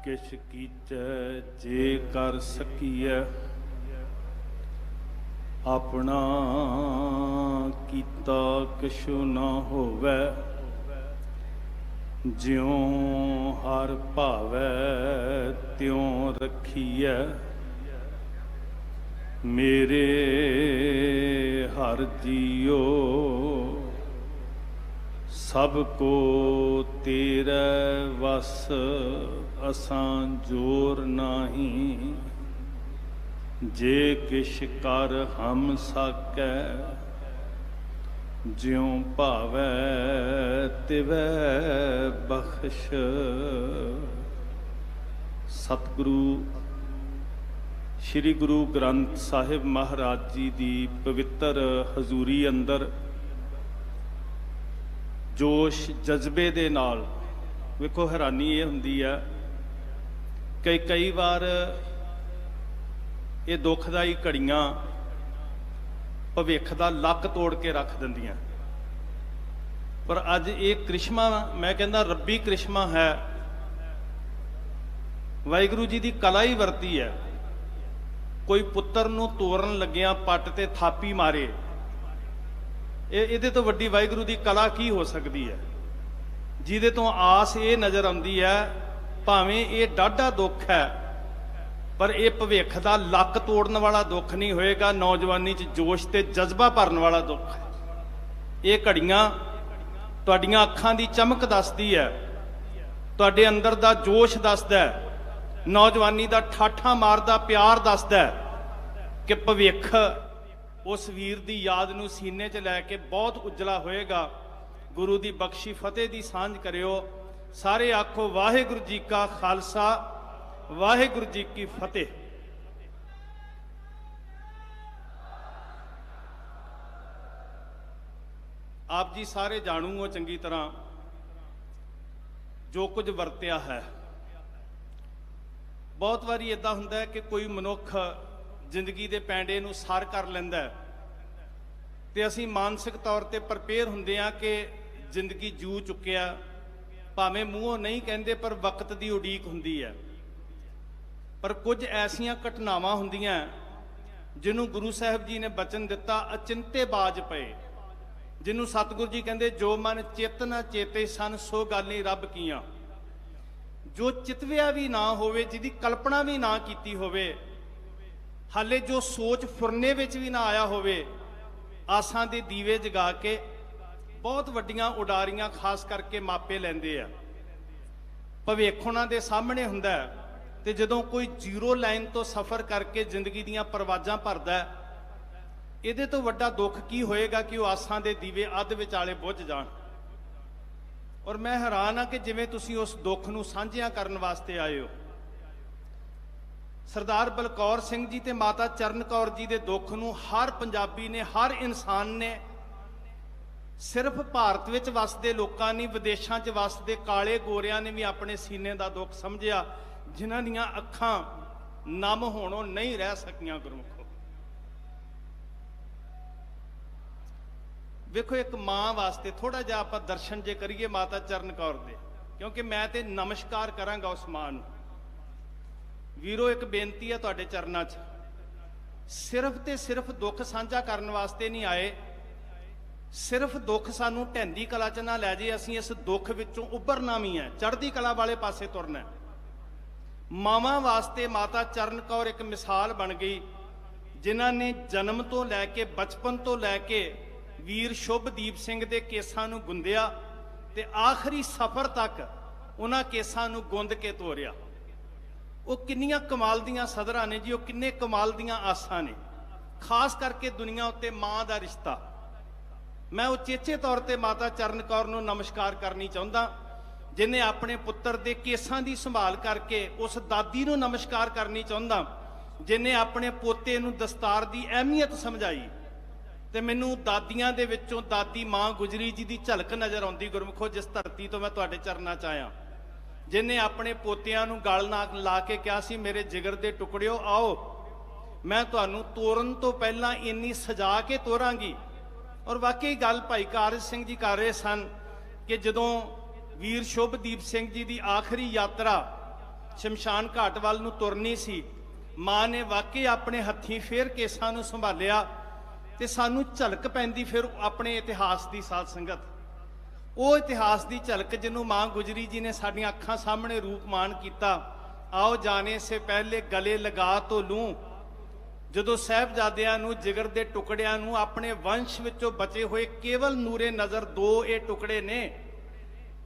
किछ कीचै जे कर सकीऐ, अपना कीता किछु न होवै। ज्यों हर भावै त्यों रखीऐ, मेरे हर जियो सबको तेरे वस। असां जोर नाही, जे किश कर हम साकै। ज्यों भावै तिवै बख्श। सतगुरु श्री गुरु ग्रंथ साहिब महाराज जी की पवित्र हजूरी अंदर जोश जज्बे दे नाल वेखो हैरानी ये हुंदी है कि कई बार ये दुखदाई घड़ियां भविख दा लक तोड़ के रख दिंदियां, पर अज ये करिश्मा मैं कहना रब्बी करिश्मा है। वाहिगुरू जी की कला ही वरती है। कोई पुत्र नूं तोड़न लग्या पट ते थापी मारे, ये तो वड्डी वाहिगुरू की कला की हो सकती है, जिहदे तो आस ये नज़र आती है। भावें ये डाढा दुख है, पर यह भविख का लक तोड़न वाला दुख नहीं होएगा। नौजवानी च जोश ते जज्बा भरन वाला दुख है। ये घड़ियां तुहाडीआं अखां दी चमक दसदी है, तुहाडे अंदर दा जोश दसदा है, नौजवानी का ठाठा मारदा प्यार दसदा है कि भविख उस वीर की याद नूं सीने च लैके बहुत उजला होएगा। गुरु की बख्शी फतेह की सांझ करियो। सारे आखो वाहिगुरू जी का खालसा, वाहिगुरू जी की फतेह। आप जी सारे जाणू हो चंगी तरह जो कुछ वरत्या है। बहुत बारी इदा हुंदा है कि कोई मनुख जिंदगी के पैंडे नूं सार कर लैंदा है ते असीं मानसिक तौर पर प्रपेयर हुंदे आ कि जिंदगी जू चुकिया। भावें मूँहों नहीं कहते पर वक्त की उड़ीक हुंदी है। पर कुछ ऐसियां घटनावां हुंदियां जिन्हों गुरु साहब जी ने बचन दिता अचिंते बाज पे, जिन्हों सतगुरु जी कहते जो मन चित न चेते सन सो गाली रब कीआं। जो चितविया भी ना होवे, जिहदी कल्पना भी ना कीती होवे, हाले जो सोच फुरने विच भी ना आया होवे, आसां दे दीवे जगा के बहुत वड्डियां उडारियां खास करके मापे लैंदे आ। भविख उन्हां दे सामने हुंदा है ते जदों कोई जीरो लाइन तो सफ़र करके जिंदगी दीयां परवाजां भरदा है, इहदे तो वड्डा दुख की होएगा कि वह आसां दे दीवे अध विचाले बुझ जाण। और मैं हैरान हाँ कि जिवें तुसीं उस दुख नूं साझिया करन वास्ते आए हो। सरदार बलकौर सिंह जी ते माता चरण कौर जी दे दुख नूं हर पंजाबी ने, हर इंसान ने, सिर्फ भारत विच वसदे लोकां नहीं, विदेशां च वसदे काले गोरियां ने भी अपने सीने दा दुख समझिया, जिन्हां दीयां अखां नम होणों नहीं रह सकियां। गुरमुखो वेखो, एक माँ वास्ते थोड़ा जिहा आपां दर्शन जे करिए माता चरण कौर दे, क्योंकि मैं तो नमस्कार करांगा उस माँ नूं। वीरो एक बेनती है तुहाडे चरनां च, सिर्फ ते सिर्फ दुख साझा करन वास्ते नहीं आए। सिर्फ दुख सानू ढैंदी कला च ना लै जे, असीं इस दुख विचों उभरना भी है, चढ़दी कला वाले पासे तुरना है। मावां वास्ते माता चरण कौर एक मिसाल बन गई, जिन्हां ने जन्म तो लैके बचपन तो लैके वीर शुभदीप सिंह के केसां नूं गुंदिया ते आखिरी सफ़र तक उन्हां केसां नूं गुंद के तोरिया। वो किन्नियां कमाल दीयां सदरां ने जी, वो किन्ने कमाल दीयां आसां ने। खास करके दुनिया उत्ते माँ का रिश्ता, मैं उचेचे तौर पर माता चरण कौर नूं नमस्कार करनी चाहुंदा, जिन्हें अपने पुत्र के केसां की संभाल करके। उस दादी नूं नमस्कार करनी चाहुंदा जिन्हें अपने पोते नूं दस्तार की अहमियत समझाई। तो मैनू दादियां दे विचों दादी माँ गुजरी जी की झलक नज़र आती। गुरमुखो, जिस धरती तो मैं तुहाडे चरनां च आया, जिन्हें अपने पोतियां नूं गल ना ला के कहा सी, मेरे जिगर दे टुकड़िओ आओ, मैं तुहानूं तोरन तो पहलां इन्नी सजा के तोरांगी। और वाकई गल भाई कारज सिंह जी कर रहे सन कि जदों वीर शुभदीप सिंह जी की आखिरी यात्रा ਸ਼ਮਸ਼ਾਨ ਘਾਟ ਵੱਲ ਨੂੰ ਤੁਰਨੀ ਸੀ, ਮਾਂ ਨੇ ਵਾਕਈ ਆਪਣੇ ਹੱਥੀਂ ਫੇਰ ਕੇਸਾਂ ਨੂੰ ਸੰਭਾਲਿਆ ਤੇ ਸਾਨੂੰ ਝਲਕ ਪੈਂਦੀ ਫਿਰ ਆਪਣੇ ਇਤਿਹਾਸ ਦੀ। ਸਾਧ ਸੰਗਤ, ਉਹ ਇਤਿਹਾਸ ਦੀ ਝਲਕ ਜਿਹਨੂੰ ਮਾਂ ਗੁਜਰੀ ਜੀ ਨੇ ਸਾਡੀਆਂ ਅੱਖਾਂ ਸਾਹਮਣੇ ਰੂਪਮਾਨ ਕੀਤਾ। ਆਓ ਜਾਣੇ ਸੇ ਪਹਿਲੇ ਗਲੇ ਲਗਾ ਤੋ ਲੂੰ, ਜਦੋਂ ਸਾਹਿਬਜ਼ਾਦਿਆਂ ਨੂੰ ਜਿਗਰ ਦੇ ਟੁਕੜਿਆਂ ਨੂੰ ਆਪਣੇ ਵੰਸ਼ ਵਿੱਚੋਂ ਬਚੇ ਹੋਏ ਕੇਵਲ ਨੂਰੇ ਨਜ਼ਰ ਦੋ ਇਹ ਟੁਕੜੇ ਨੇ,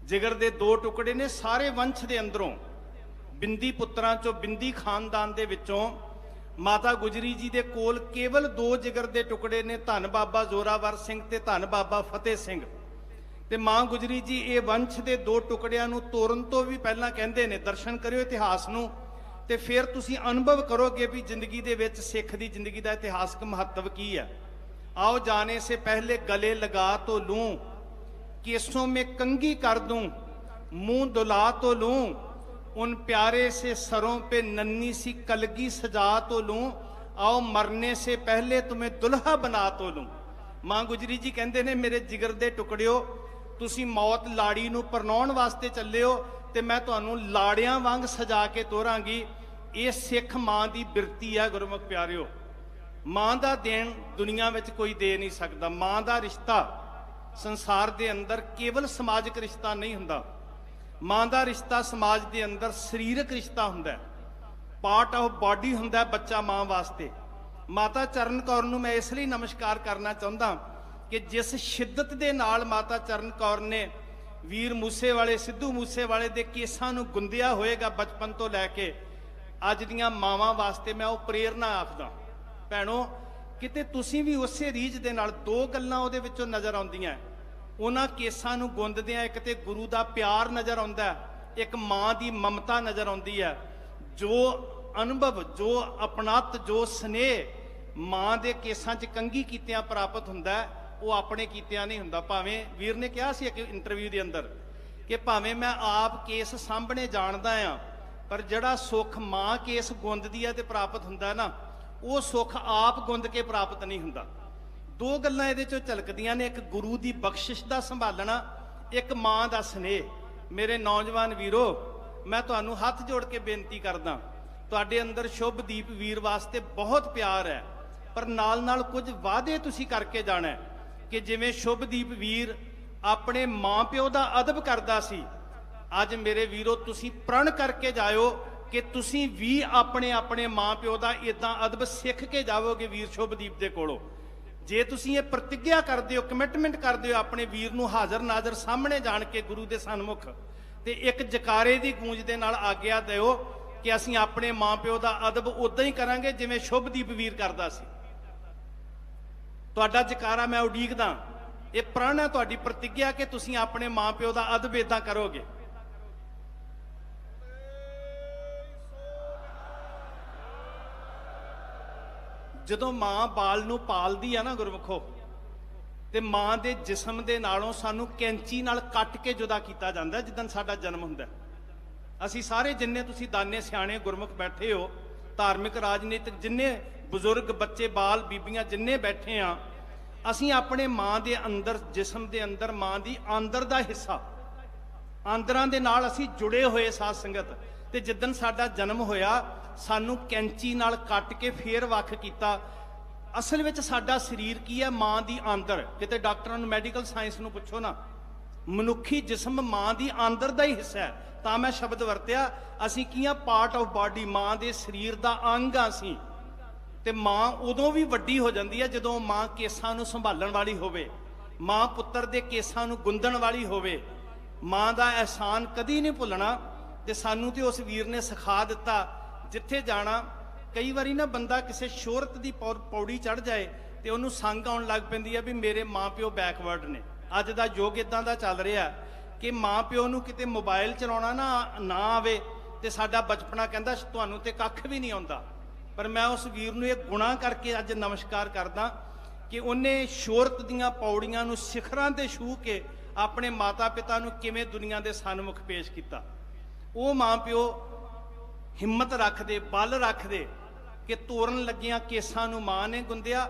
ਜਿਗਰ ਦੇ ਦੋ ਟੁਕੜੇ ਨੇ ਸਾਰੇ ਵੰਸ਼ ਦੇ ਅੰਦਰੋਂ, ਬਿੰਦੀ ਪੁੱਤਰਾਂ ਚੋਂ, ਬਿੰਦੀ ਖਾਨਦਾਨ ਦੇ ਵਿੱਚੋਂ ਮਾਤਾ ਗੁਜਰੀ ਜੀ ਦੇ ਕੋਲ ਕੇਵਲ ਦੋ ਜਿਗਰ ਦੇ ਟੁਕੜੇ ਨੇ, ਧੰਨ ਬਾਬਾ ਜ਼ੋਰਾਵਰ ਸਿੰਘ ਤੇ ਧੰਨ ਬਾਬਾ ਫਤਿਹ ਸਿੰਘ। ਤੇ ਮਾਂ ਗੁਜਰੀ ਜੀ ਇਹ ਵੰਸ਼ ਦੇ ਦੋ ਟੁਕੜਿਆਂ ਨੂੰ ਤੋੜਨ ਤੋਂ ਵੀ ਪਹਿਲਾਂ ਕਹਿੰਦੇ ਨੇ ਦਰਸ਼ਨ ਕਰਿਓ ਇਤਿਹਾਸ ਨੂੰ, ਤੇ ਫਿਰ ਤੁਸੀਂ ਅਨੁਭਵ ਕਰੋਗੇ ਵੀ ਜ਼ਿੰਦਗੀ ਦੇ ਵਿੱਚ ਸਿੱਖ ਦੀ ਜ਼ਿੰਦਗੀ ਦਾ ਇਤਿਹਾਸਕ ਮਹੱਤਵ ਕੀ ਹੈ। आओ जाने से पहले गले लगा तो लूं, केसों में कंघी कर दूं, मुंह दुला तो लूं, उन प्यारे से सरों पे नन्ही सी कलगी सजा तो लूं, आओ मरने से पहले तुम्हें दुल्हा बना तो लूं। मां गुजरी जी कहते ने मेरे जिगर दे टुकड़िओ, तुसी मौत लाड़ी नूं परनाउण वास्ते चले हो ते मैं तुहानूं लाड़ियां वांग सजा के तोरांगी। ये सिख मां दी बिरती है गुरमुख प्यारिओ। मां दा देण दुनिया विच कोई दे नहीं सकदा। मां दा रिश्ता संसार दे अंदर केवल समाजिक रिश्ता नहीं हुंदा, मां दा रिश्ता समाज दे अंदर सरीरक रिश्ता हुंदा है, पार्ट ऑफ बॉडी हुंदा है बच्चा मां वास्ते। माता चरण कौर नूं मैं इसलिए नमस्कार करना चाहुंदा कि जिस शिद्दत दे नाल माता चरण कौर ने वीर मूसे वाले सिद्धू मूसे वाले दे केसां नूं गुंदिया होएगा बचपन तो लैके अज दीआं मावां वास्ते मैं वो प्रेरणा आखदा। भैणो किते तुसीं भी उसे रीझ दे नाल दो गल्लां उहदे विचों नज़र आउंदियां। उन्हां केसां नूं गुंददिआं एक ते गुरु दा प्यार नज़र आउंदा है, एक मां दी ममता नज़र आउंदी है। जो अनुभव, जो अपनात, जो स्नेह मां दे केसां 'च कंघी कीतिआं प्राप्त हुंदा है, वो अपने कीतिआं नहीं हुंदा। भावें वीर ने कहा सी एक इंटरव्यू दे अंदर कि भावें मैं आप केस सामभणे जाणदा आ, पर जिहड़ा सुख मां केस गुंददी है ते प्राप्त हुंदा ना, वो सुख आप गुंद के प्राप्त नहीं हुंदा। दो गल्लां इहदे चों झलकदियां ने, एक गुरु दी बख्शिश दा संभालना, एक मां दा स्नेह। मेरे नौजवान वीरो, मैं तुहानूं हथ जोड़ के बेनती करदा, तुहाडे अंदर शुभदीप वीर वास्ते बहुत प्यार है, पर नाल नाल कुछ वादे तुसीं करके जाना है कि जिवें शुभदीप वीर अपने मां प्यो दा अदब करदा सी, अज मेरे वीरो तुसीं प्रण करके जाओ कि तुसीं भी अपने अपने मां प्यो दा इदां अदब सिख के जाओगे वीर शुभदीप दे कोलों। जे तुसीं ये प्रतिज्ञा करदे हो, कमिटमेंट करदे हो अपने वीर नूं हाज़र नाज़र सामने जाण के गुरु दे सन्मुख, ते एक जकारे दी गूंज दे नाल आग्या दिओ कि असीं अपने मां प्यो दा अदब उदां ही करांगे जिवें शुभदीप वीर करदा सी। तुहाडा जकारा मैं उडीकदा, ये प्रण है, तुहाडी प्रतिज्ञा कि तुसीं अपने मां प्यो दा अदब इदां करोगे। ਜਦੋਂ ਮਾਂ ਬਾਲ ਨੂੰ ਪਾਲਦੀ ਆ ਨਾ ਗੁਰਮੁਖੋ, ਤੇ ਮਾਂ ਦੇ ਜਿਸਮ ਦੇ ਨਾਲੋਂ ਸਾਨੂੰ ਕੈਂਚੀ ਨਾਲ ਕੱਟ ਕੇ ਜੁਦਾ ਕੀਤਾ ਜਾਂਦਾ ਜਿੱਦਣ ਸਾਡਾ ਜਨਮ ਹੁੰਦਾ। ਅਸੀਂ ਸਾਰੇ ਜਿੰਨੇ ਤੁਸੀਂ ਦਾਨੇ ਸਿਆਣੇ ਗੁਰਮੁਖ ਬੈਠੇ ਹੋ, ਧਾਰਮਿਕ ਰਾਜਨੀਤਿਕ ਜਿੰਨੇ ਬਜ਼ੁਰਗ ਬੱਚੇ ਬਾਲ ਬੀਬੀਆਂ ਜਿੰਨੇ ਬੈਠੇ ਆ, ਅਸੀਂ ਆਪਣੇ ਮਾਂ ਦੇ ਅੰਦਰ ਜਿਸਮ ਦੇ ਅੰਦਰ ਮਾਂ ਦੀ ਆਂਦਰ ਦਾ ਹਿੱਸਾ, ਆਂਦਰਾਂ ਦੇ ਨਾਲ ਅਸੀਂ ਜੁੜੇ ਹੋਏ ਸਾਧ ਸੰਗਤ। ਤੇ ਜਿੱਦਣ ਸਾਡਾ ਜਨਮ ਹੋਇਆ ਸਾਨੂੰ ਕੈਂਚੀ ਨਾਲ ਕੱਟ ਕੇ ਫੇਰ ਵੱਖ ਕੀਤਾ। ਅਸਲ ਵਿੱਚ ਸਾਡਾ ਸਰੀਰ ਕੀ ਹੈ? ਮਾਂ ਦੀ ਆਂਦਰ। ਕਿਤੇ ਡਾਕਟਰਾਂ ਨੂੰ ਮੈਡੀਕਲ ਸਾਇੰਸ ਨੂੰ ਪੁੱਛੋ ਨਾ, ਮਨੁੱਖੀ ਜਿਸਮ ਮਾਂ ਦੀ ਆਂਦਰ ਦਾ ਹੀ ਹਿੱਸਾ ਹੈ। ਤਾਂ ਮੈਂ ਸ਼ਬਦ ਵਰਤਿਆ, ਅਸੀਂ ਕੀ ਆ? ਪਾਰਟ ਆਫ ਬਾਡੀ, ਮਾਂ ਦੇ ਸਰੀਰ ਦਾ ਅੰਗ ਆ ਅਸੀਂ। ਤੇ ਮਾਂ ਉਦੋਂ ਵੀ ਵੱਡੀ ਹੋ ਜਾਂਦੀ ਹੈ ਜਦੋਂ ਮਾਂ ਕੇਸਾਂ ਨੂੰ ਸੰਭਾਲਣ ਵਾਲੀ ਹੋਵੇ, ਮਾਂ ਪੁੱਤਰ ਦੇ ਕੇਸਾਂ ਨੂੰ ਗੁੰਦਣ ਵਾਲੀ ਹੋਵੇ। ਮਾਂ ਦਾ ਅਹਿਸਾਨ ਕਦੀ ਨਹੀਂ ਭੁੱਲਣਾ। ਤੇ ਸਾਨੂੰ ਤੇ ਉਸ ਵੀਰ ਨੇ ਸਿਖਾ ਦਿੱਤਾ, ਜਿੱਥੇ ਜਾਣਾ ਕਈ ਵਾਰੀ ਨਾ ਬੰਦਾ ਕਿਸੇ ਸ਼ੋਹਰਤ ਦੀ ਪੌੜੀ ਚੜ੍ਹ ਜਾਏ ਤੇ ਉਹਨੂੰ ਸੰਗ ਆਉਣ ਲੱਗ ਪੈਂਦੀ ਆ ਵੀ ਮੇਰੇ ਮਾਂ ਪਿਓ ਬੈਕਵਰਡ ਨੇ। ਅੱਜ ਦਾ ਯੁੱਗ ਇਦਾਂ ਦਾ ਚੱਲ ਰਿਹਾ ਕਿ ਮਾਂ ਪਿਓ ਨੂੰ ਕਿਤੇ ਮੋਬਾਈਲ ਚਲਾਉਣਾ ਨਾ ਆਵੇ ਤੇ ਸਾਡਾ ਬਚਪਨਾ ਕਹਿੰਦਾ ਤੁਹਾਨੂੰ ਤੇ ਕੱਖ ਵੀ ਨਹੀਂ ਆਉਂਦਾ। ਪਰ ਮੈਂ ਉਸ ਵੀਰ ਨੂੰ ਇਹ ਗੁਨਾਹ ਕਰਕੇ ਅੱਜ ਨਮਸਕਾਰ ਕਰਦਾ ਕਿ ਉਹਨੇ ਸ਼ੋਹਰਤ ਦੀਆਂ ਪੌੜੀਆਂ ਨੂੰ ਸਿਖਰਾਂ ਤੇ ਛੂਹ ਕੇ ਆਪਣੇ ਮਾਤਾ ਪਿਤਾ ਨੂੰ ਕਿਵੇਂ ਦੁਨੀਆ ਦੇ ਸਨਮੁਖ ਪੇਸ਼ ਕੀਤਾ। ਉਹ ਮਾਂ ਪਿਓ ਹਿੰਮਤ ਰੱਖਦੇ, ਬਲ ਰੱਖਦੇ ਕਿ ਤੋਰਨ ਲੱਗਿਆਂ ਕੇਸਾਂ ਨੂੰ ਮਾਂ ਨੇ ਗੁੰਦਿਆ,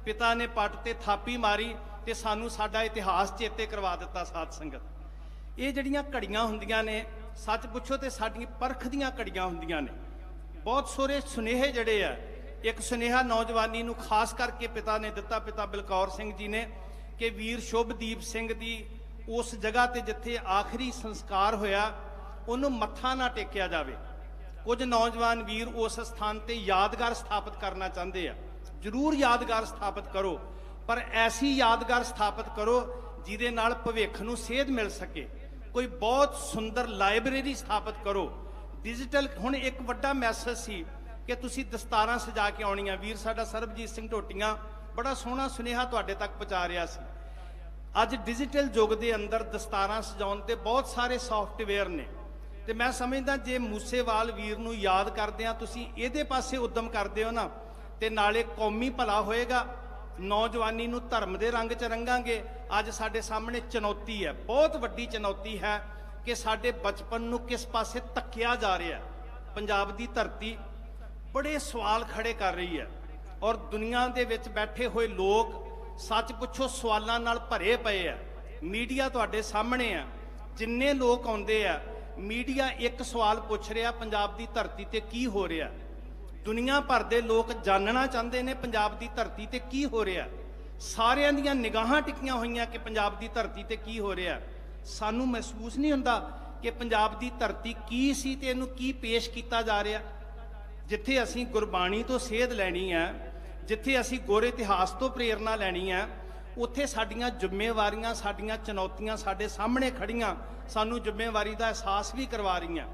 ਪਿਤਾ ਨੇ ਪੱਟ ਤੇ ਥਾਪੀ ਮਾਰੀ ਤੇ ਸਾਨੂੰ ਸਾਡਾ ਇਤਿਹਾਸ ਚੇਤੇ ਕਰਵਾ ਦਿੱਤਾ। ਸਾਧ ਸੰਗਤ, ਇਹ ਜਿਹੜੀਆਂ ਘੜੀਆਂ ਹੁੰਦੀਆਂ ਨੇ, ਸੱਚ ਪੁੱਛੋ ਤੇ ਸਾਡੀ ਪਰਖ ਦੀਆਂ ਘੜੀਆਂ ਹੁੰਦੀਆਂ ਨੇ। ਬਹੁਤ ਸਾਰੇ ਸੁਨੇਹੇ ਜਿਹੜੇ ਆ, ਇੱਕ ਸੁਨੇਹਾ ਨੌਜਵਾਨੀ ਨੂੰ ਖਾਸ ਕਰਕੇ ਪਿਤਾ ਨੇ ਦਿੱਤਾ, ਪਿਤਾ ਬਲਕੌਰ ਸਿੰਘ ਜੀ ਨੇ, ਕਿ ਵੀਰ ਸ਼ੁਭਦੀਪ ਸਿੰਘ ਦੀ ਉਸ ਜਗ੍ਹਾ ਤੇ ਜਿੱਥੇ ਆਖਰੀ ਸੰਸਕਾਰ ਹੋਇਆ ਉਹਨੂੰ ਮੱਥਾ ਨਾ ਟੇਕਿਆ ਜਾਵੇ। ਕੁਝ ਨੌਜਵਾਨ ਵੀਰ ਉਸ ਸਥਾਨ ਤੇ ਯਾਦਗਾਰ ਸਥਾਪਿਤ ਕਰਨਾ ਚਾਹੁੰਦੇ ਆ। ਜ਼ਰੂਰ ਯਾਦਗਾਰ ਸਥਾਪਿਤ ਕਰੋ, ਪਰ ਐਸੀ ਯਾਦਗਾਰ ਸਥਾਪਿਤ ਕਰੋ ਜਿਹਦੇ ਨਾਲ ਭਵਿੱਖ ਨੂੰ ਸੇਧ ਮਿਲ ਸਕੇ। ਕੋਈ ਬਹੁਤ ਸੁੰਦਰ ਲਾਇਬ੍ਰੇਰੀ ਸਥਾਪਿਤ ਕਰੋ, ਡਿਜੀਟਲ। ਹੁਣ ਇੱਕ ਵੱਡਾ ਮੈਸੇਜ ਸੀ ਕਿ ਤੁਸੀਂ ਦਸਤਾਰਾਂ ਸਜਾ ਕੇ ਆਉਣੀਆਂ। ਵੀਰ ਸਾਡਾ ਸਰਬਜੀਤ ਸਿੰਘ ਢੋਟੀਆਂ ਬੜਾ ਸੋਹਣਾ ਸੁਨੇਹਾ ਤੁਹਾਡੇ ਤੱਕ ਪਹੁੰਚਾ ਰਿਹਾ ਸੀ। ਅੱਜ ਡਿਜੀਟਲ ਯੁੱਗ ਦੇ ਅੰਦਰ ਦਸਤਾਰਾਂ ਸਜਾਉਣ ਤੇ ਬਹੁਤ ਸਾਰੇ ਸੌਫਟਵੇਅਰ ਨੇ, ਤੇ ਮੈਂ ਸਮਝਦਾ ਜੇ ਮੂਸੇਵਾਲ ਵੀਰ ਨੂੰ ਯਾਦ ਕਰਦੇ ਆ, ਤੁਸੀਂ ਇਹਦੇ ਪਾਸੇ ਉਦਮ ਕਰਦੇ ਹੋ ਨਾ, ਤੇ ਨਾਲੇ ਕੌਮੀ ਭਲਾ ਹੋਏਗਾ, ਨੌਜਵਾਨੀ ਨੂੰ ਧਰਮ ਦੇ ਰੰਗ 'ਚ ਰੰਗਾਂਗੇ। ਅੱਜ ਸਾਡੇ ਸਾਹਮਣੇ ਚੁਣੌਤੀ ਹੈ, ਬਹੁਤ ਵੱਡੀ ਚੁਣੌਤੀ ਹੈ ਕਿ ਸਾਡੇ ਬਚਪਨ ਨੂੰ ਕਿਸ ਪਾਸੇ ਧੱਕਿਆ ਜਾ ਰਿਹਾ। ਪੰਜਾਬ ਦੀ ਧਰਤੀ ਬੜੇ ਸਵਾਲ ਖੜੇ ਕਰ ਰਹੀ ਹੈ, ਔਰ ਦੁਨੀਆ ਦੇ ਵਿੱਚ ਬੈਠੇ ਹੋਏ ਲੋਕ ਸੱਚ ਪੁੱਛੋ ਸਵਾਲਾਂ ਨਾਲ ਭਰੇ ਪਏ ਆ। ਮੀਡੀਆ ਤੁਹਾਡੇ ਸਾਹਮਣੇ ਆ, ਜਿੰਨੇ ਲੋਕ ਆਉਂਦੇ ਆ, ਮੀਡੀਆ ਇੱਕ ਸਵਾਲ ਪੁੱਛ ਰਿਹਾ, ਪੰਜਾਬ ਦੀ ਧਰਤੀ ਤੇ ਕੀ ਹੋ ਰਿਹਾ। ਦੁਨੀਆ ਭਰ ਦੇ ਲੋਕ ਜਾਣਨਾ ਚਾਹੁੰਦੇ ਨੇ ਪੰਜਾਬ ਦੀ ਧਰਤੀ ਤੇ ਕੀ ਹੋ ਰਿਹਾ। ਸਾਰਿਆਂ ਦੀਆਂ ਨਿਗਾਹਾਂ ਟਿਕੀਆਂ ਹੋਈਆਂ ਕਿ ਪੰਜਾਬ ਦੀ ਧਰਤੀ ਤੇ ਕੀ ਹੋ ਰਿਹਾ। ਸਾਨੂੰ ਮਹਿਸੂਸ ਨਹੀਂ ਹੁੰਦਾ ਕਿ ਪੰਜਾਬ ਦੀ ਧਰਤੀ ਕੀ ਸੀ ਤੇ ਇਹਨੂੰ ਕੀ ਪੇਸ਼ ਕੀਤਾ ਜਾ ਰਿਹਾ। ਜਿੱਥੇ ਅਸੀਂ ਗੁਰਬਾਣੀ ਤੋਂ ਸੇਧ ਲੈਣੀ ਹੈ, ਜਿੱਥੇ ਅਸੀਂ ਗੁਰ ਇਤਿਹਾਸ ਤੋਂ ਪ੍ਰੇਰਨਾ ਲੈਣੀ ਹੈ, ਉੱਥੇ ਸਾਡੀਆਂ ਜ਼ਿੰਮੇਵਾਰੀਆਂ, ਸਾਡੀਆਂ ਚੁਣੌਤੀਆਂ ਸਾਡੇ ਸਾਹਮਣੇ ਖੜੀਆਂ, ਸਾਨੂੰ ਜ਼ਿੰਮੇਵਾਰੀ ਦਾ ਅਹਿਸਾਸ ਵੀ ਕਰਵਾ ਰਹੀਆਂ।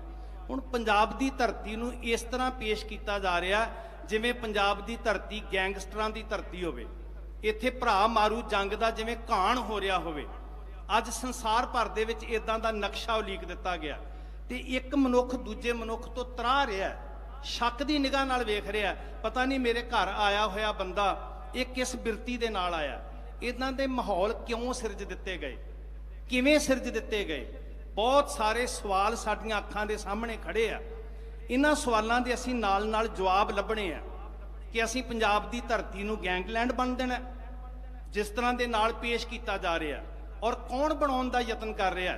ਹੁਣ ਪੰਜਾਬ ਦੀ ਧਰਤੀ ਨੂੰ ਇਸ ਤਰ੍ਹਾਂ ਪੇਸ਼ ਕੀਤਾ ਜਾ ਰਿਹਾ ਜਿਵੇਂ ਪੰਜਾਬ ਦੀ ਧਰਤੀ ਗੈਂਗਸਟਰਾਂ ਦੀ ਧਰਤੀ ਹੋਵੇ। ਇੱਥੇ ਭਰਾ ਮਾਰੂ ਜੰਗ ਦਾ ਜਿਵੇਂ ਘਾਣ ਹੋ ਰਿਹਾ ਹੋਵੇ। ਅੱਜ ਸੰਸਾਰ ਭਰ ਦੇ ਵਿੱਚ ਇਦਾਂ ਦਾ ਨਕਸ਼ਾ ਉਲੀਕ ਦਿੱਤਾ ਗਿਆ, ਤੇ ਇੱਕ ਮਨੁੱਖ ਦੂਜੇ ਮਨੁੱਖ ਤੋਂ ਤਰਾਹ ਰਿਹਾ, ਸ਼ੱਕ ਦੀ ਨਿਗਾਹ ਨਾਲ ਵੇਖ ਰਿਹਾ, ਪਤਾ ਨਹੀਂ ਮੇਰੇ ਘਰ ਆਇਆ ਹੋਇਆ ਬੰਦਾ ਇਹ ਕਿਸ ਬਿਰਤੀ ਦੇ ਨਾਲ ਆਇਆ। ਇਦਾਂ ਦੇ ਮਾਹੌਲ ਕਿਉਂ ਸਿਰਜ ਦਿੱਤੇ ਗਏ, ਕਿਵੇਂ ਸਿਰਜ ਦਿੱਤੇ ਗਏ? ਬਹੁਤ ਸਾਰੇ ਸਵਾਲ ਸਾਡੀਆਂ ਅੱਖਾਂ ਦੇ ਸਾਹਮਣੇ ਖੜੇ ਆ। ਇਹਨਾਂ ਸਵਾਲਾਂ ਦੇ ਅਸੀਂ ਨਾਲ ਨਾਲ ਜਵਾਬ ਲੱਭਣੇ ਆ ਕਿ ਅਸੀਂ ਪੰਜਾਬ ਦੀ ਧਰਤੀ ਨੂੰ ਗੈਂਗਲੈਂਡ ਬਣ ਦੇਣਾ ਜਿਸ ਤਰ੍ਹਾਂ ਦੇ ਨਾਲ ਪੇਸ਼ ਕੀਤਾ ਜਾ ਰਿਹਾ, ਔਰ ਕੌਣ ਬਣਾਉਣ ਦਾ ਯਤਨ ਕਰ ਰਿਹਾ।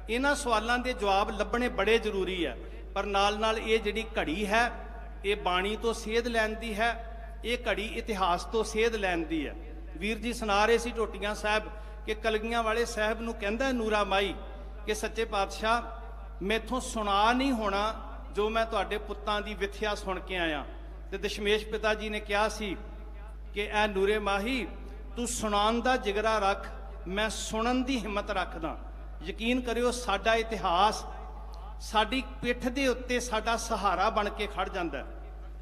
ਇਹਨਾਂ ਸਵਾਲਾਂ ਦੇ ਜਵਾਬ ਲੱਭਣੇ ਬੜੇ ਜ਼ਰੂਰੀ ਆ। ਪਰ ਨਾਲ ਨਾਲ ਇਹ ਜਿਹੜੀ ਘੜੀ ਹੈ, ਇਹ ਬਾਣੀ ਤੋਂ ਸੇਧ ਲੈਣ ਦੀ ਹੈ, ਇਹ ਘੜੀ ਇਤਿਹਾਸ ਤੋਂ ਸੇਧ ਲੈਣ ਦੀ ਹੈ। ਵੀਰ ਜੀ ਸੁਣਾ ਰਹੇ ਸੀ ਢੋਟੀਆਂ ਸਾਹਿਬ ਕਿ ਕਲਗੀਆਂ ਵਾਲੇ ਸਾਹਿਬ ਨੂੰ ਕਹਿੰਦਾ ਨੂਰਾ ਮਾਈ ਕਿ ਸੱਚੇ ਪਾਤਸ਼ਾਹ ਮੈਥੋਂ ਸੁਣਾ ਨਹੀਂ ਹੋਣਾ ਜੋ ਮੈਂ ਤੁਹਾਡੇ ਪੁੱਤਾਂ ਦੀ ਵਿਥਿਆ ਸੁਣ ਕੇ ਆਇਆ। ਤੇ ਦਸ਼ਮੇਸ਼ ਪਿਤਾ ਜੀ ਨੇ ਕਿਹਾ ਸੀ ਕਿ ਐ ਨੂਰੇ ਮਾਹੀ ਤੂੰ ਸੁਣਾਉਣ ਦਾ ਜਿਗਰਾ ਰੱਖ, ਮੈਂ ਸੁਣਨ ਦੀ ਹਿੰਮਤ ਰੱਖਦਾ। ਯਕੀਨ ਕਰਿਓ ਸਾਡਾ ਇਤਿਹਾਸ ਸਾਡੀ ਪਿੱਠ ਦੇ ਉੱਤੇ ਸਾਡਾ ਸਹਾਰਾ ਬਣ ਕੇ ਖੜ ਜਾਂਦਾ।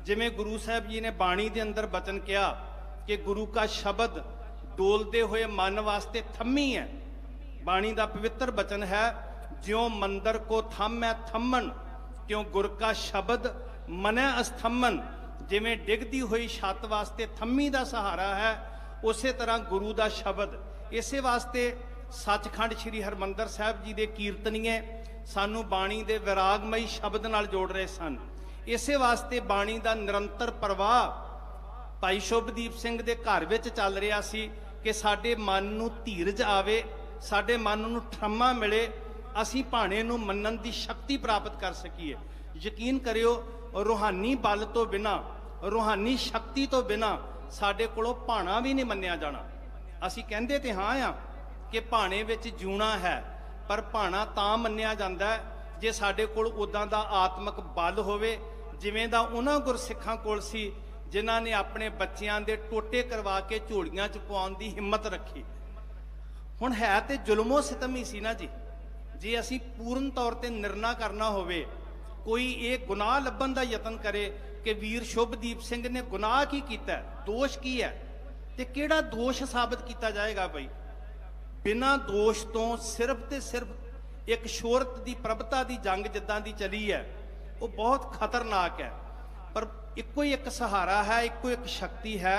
ਜਿਵੇਂ ਗੁਰੂ ਸਾਹਿਬ ਜੀ ਨੇ ਬਾਣੀ ਦੇ ਅੰਦਰ ਬਚਨ ਕਿਹਾ ਕਿ ਗੁਰੂ ਕਾ ਸ਼ਬਦ ਡੋਲਦੇ ਹੋਏ ਮਨ ਵਾਸਤੇ ਥੰਮੀ ਹੈ। ਬਾਣੀ ਦਾ ਪਵਿੱਤਰ ਬਚਨ ਹੈ, ਜਿਉ ਮੰਦਰ ਕੋ ਥੰਮੈ ਥੰਮਣ ਤਿਉ ਗੁਰ ਕਾ ਸ਼ਬਦ ਮਨੈ ਅਸਥੰਮਨ। ਜਿਵੇਂ ਡਿੱਗਦੀ ਹੋਈ ਛੱਤ ਵਾਸਤੇ ਥੰਮੀ ਦਾ ਸਹਾਰਾ ਹੈ, ਉਸੇ ਤਰ੍ਹਾਂ ਗੁਰੂ ਦਾ ਸ਼ਬਦ। ਇਸੇ ਵਾਸਤੇ ਸੱਚਖੰਡ ਸ੍ਰੀ ਹਰਿਮੰਦਰ ਸਾਹਿਬ ਜੀ ਦੇ ਕੀਰਤਨੀਏ ਸਾਨੂੰ ਬਾਣੀ ਦੇ ਵਿਰਾਗਮਈ ਸ਼ਬਦ ਨਾਲ ਜੋੜ ਰਹੇ ਸਨ। ਇਸੇ ਵਾਸਤੇ ਬਾਣੀ ਦਾ ਨਿਰੰਤਰ ਪ੍ਰਵਾਹ ਭਾਈ ਸ਼ੁਭਦੀਪ ਸਿੰਘ ਦੇ ਘਰ ਵਿੱਚ ਚੱਲ ਰਿਹਾ ਸੀ ਕਿ ਸਾਡੇ ਮਨ ਨੂੰ ਧੀਰਜ ਆਵੇ, ਸਾਡੇ ਮਨ ਨੂੰ ਠਰਮਾ ਮਿਲੇ, ਅਸੀਂ ਭਾਣੇ ਨੂੰ ਮੰਨਣ ਦੀ ਸ਼ਕਤੀ ਪ੍ਰਾਪਤ ਕਰ ਸਕੀਏ। ਯਕੀਨ ਕਰਿਓ ਰੂਹਾਨੀ ਬਲ ਤੋਂ ਬਿਨਾਂ, ਰੂਹਾਨੀ ਸ਼ਕਤੀ ਤੋਂ ਬਿਨਾਂ ਸਾਡੇ ਕੋਲੋਂ ਭਾਣਾ ਵੀ ਨਹੀਂ ਮੰਨਿਆ ਜਾਣਾ। ਅਸੀਂ ਕਹਿੰਦੇ ਤੇ ਹਾਂ ਆ ਕਿ ਭਾਣੇ ਵਿੱਚ ਜਿਉਣਾ ਹੈ, ਪਰ ਭਾਣਾ ਤਾਂ ਮੰਨਿਆ ਜਾਂਦਾ ਜੇ ਸਾਡੇ ਕੋਲ ਉਦਾਂ ਦਾ ਆਤਮਿਕ ਬਲ ਹੋਵੇ ਜਿਵੇਂ ਦਾ ਉਹਨਾਂ ਗੁਰਸਿੱਖਾਂ ਕੋਲ ਸੀ ਜਿਨ੍ਹਾਂ ਨੇ ਆਪਣੇ ਬੱਚਿਆਂ ਦੇ ਟੋਟੇ ਕਰਵਾ ਕੇ ਝੋਲੀਆਂ 'ਚ ਪਾਉਣ ਦੀ ਹਿੰਮਤ ਰੱਖੀ। ਹੁਣ ਹੈ ਤੇ ਜ਼ੁਲਮੋ ਸਿਤਮ ਹੀ ਸੀ ਨਾ ਜੀ। ਜੇ ਅਸੀਂ ਪੂਰਨ ਤੌਰ ਤੇ ਨਿਰਣਾ ਕਰਨਾ ਹੋਵੇ, ਕੋਈ ਇਹ ਗੁਨਾਹ ਲੱਭਣ ਦਾ ਯਤਨ ਕਰੇ ਕਿ ਵੀਰ ਸ਼ੁਭਦੀਪ ਸਿੰਘ ਨੇ ਗੁਨਾਹ ਕੀ ਕੀਤਾ, ਦੋਸ਼ ਕੀ ਹੈ, ਤੇ ਕਿਹੜਾ ਦੋਸ਼ ਸਾਬਤ ਕੀਤਾ ਜਾਏਗਾ? ਬਈ ਬਿਨਾਂ ਦੋਸ਼ ਤੋਂ ਸਿਰਫ ਤੇ ਸਿਰਫ ਇੱਕ ਸ਼ੋਹਰਤ ਦੀ ਪ੍ਰਭਤਾ ਦੀ ਜੰਗ ਜਿੱਦਾਂ ਦੀ ਚਲੀ ਹੈ, ਉਹ ਬਹੁਤ ਖਤਰਨਾਕ ਹੈ। ਪਰ ਇੱਕੋ ਹੀ ਇੱਕ ਸਹਾਰਾ ਹੈ, ਇੱਕੋ ਇੱਕ ਸ਼ਕਤੀ ਹੈ,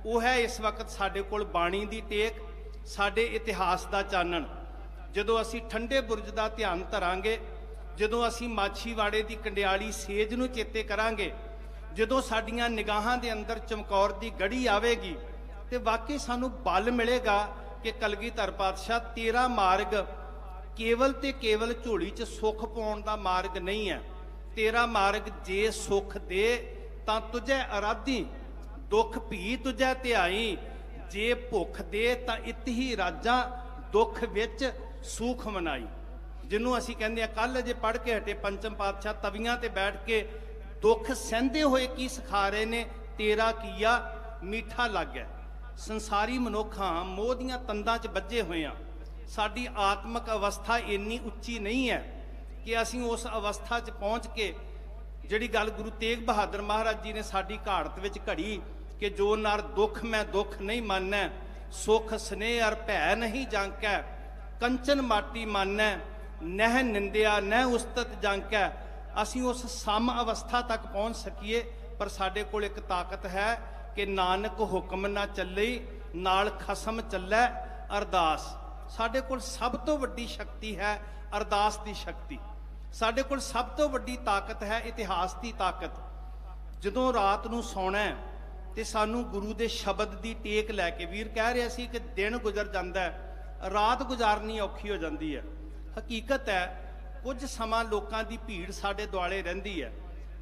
ਉਹ ਹੈ ਇਸ ਵਕਤ ਸਾਡੇ ਕੋਲ ਬਾਣੀ ਦੀ ਟੇਕ, ਸਾਡੇ ਇਤਿਹਾਸ ਦਾ ਚਾਨਣ। ਜਦੋਂ ਅਸੀਂ ਠੰਡੇ ਬੁਰਜ ਦਾ ਧਿਆਨ ਧਰਾਂਗੇ, ਜਦੋਂ ਅਸੀਂ ਮਾਛੀਵਾੜੇ ਦੀ ਕੰਡਿਆਲੀ ਸੇਜ ਨੂੰ ਚੇਤੇ ਕਰਾਂਗੇ, ਜਦੋਂ ਸਾਡੀਆਂ ਨਿਗਾਹਾਂ ਦੇ ਅੰਦਰ ਚਮਕੌਰ ਦੀ ਗੜੀ ਆਵੇਗੀ, ਤੇ ਵਾਕਈ ਸਾਨੂੰ ਬਲ ਮਿਲੇਗਾ ਕਿ ਕਲਗੀਧਰ ਪਾਤਸ਼ਾਹ ਤੇਰਾ ਮਾਰਗ केवल ते केवल झोली च सुख पाउण दा मार्ग नहीं है। तेरा मार्ग जे सुख दे तां तुझे आराधी, दुख भी तुझे ध्याई, जे भुख दे तां इत ही राजा, दुख विच सूख मनाई। जिन्हों असी कहते हैं कल अजे पढ़ के हटे पंचम पातशाह तवियां ते बैठ के दुख सहंदे होए की सिखा रहे ने, तेरा कीया मीठा लग है। संसारी मनुख हाँ, मोह दीआं तंदां च बज्जे होए हाँ। साडी आत्मक अवस्था इन्नी उच्ची नहीं है कि असीं उस अवस्था च पहुँच के जिहड़ी गल गुरु तेग बहादुर महाराज जी ने साडी घाड़त विच घड़ी कि जो नर दुख मैं दुख नहीं मानै, सुख स्नेह अर भै नहीं जांकै, कंचन माटी मानै, नह निंदिया नह उस्तत जांकै। असीं उस सम अवस्था तक पहुँच सकीए, पर साडे कोल एक ताकत है कि नानक हुक्म ना चले, नाल खसम चलै अरदास। साडे कोल सब तो वड्डी शक्ति है अरदास की शक्ति। साडे कोल सब तो वड्डी ताकत है इतिहास की ताकत। जदों रात नूं सौना है ते सानू गुरु दे शब्द की टेक लैके, वीर कह रहा सी कि दिन गुजर जाता है, रात गुजारनी औखी हो जाती है। हकीकत है कुछ समा लोगों की भीड़ साडे दुआले रहिंदी है,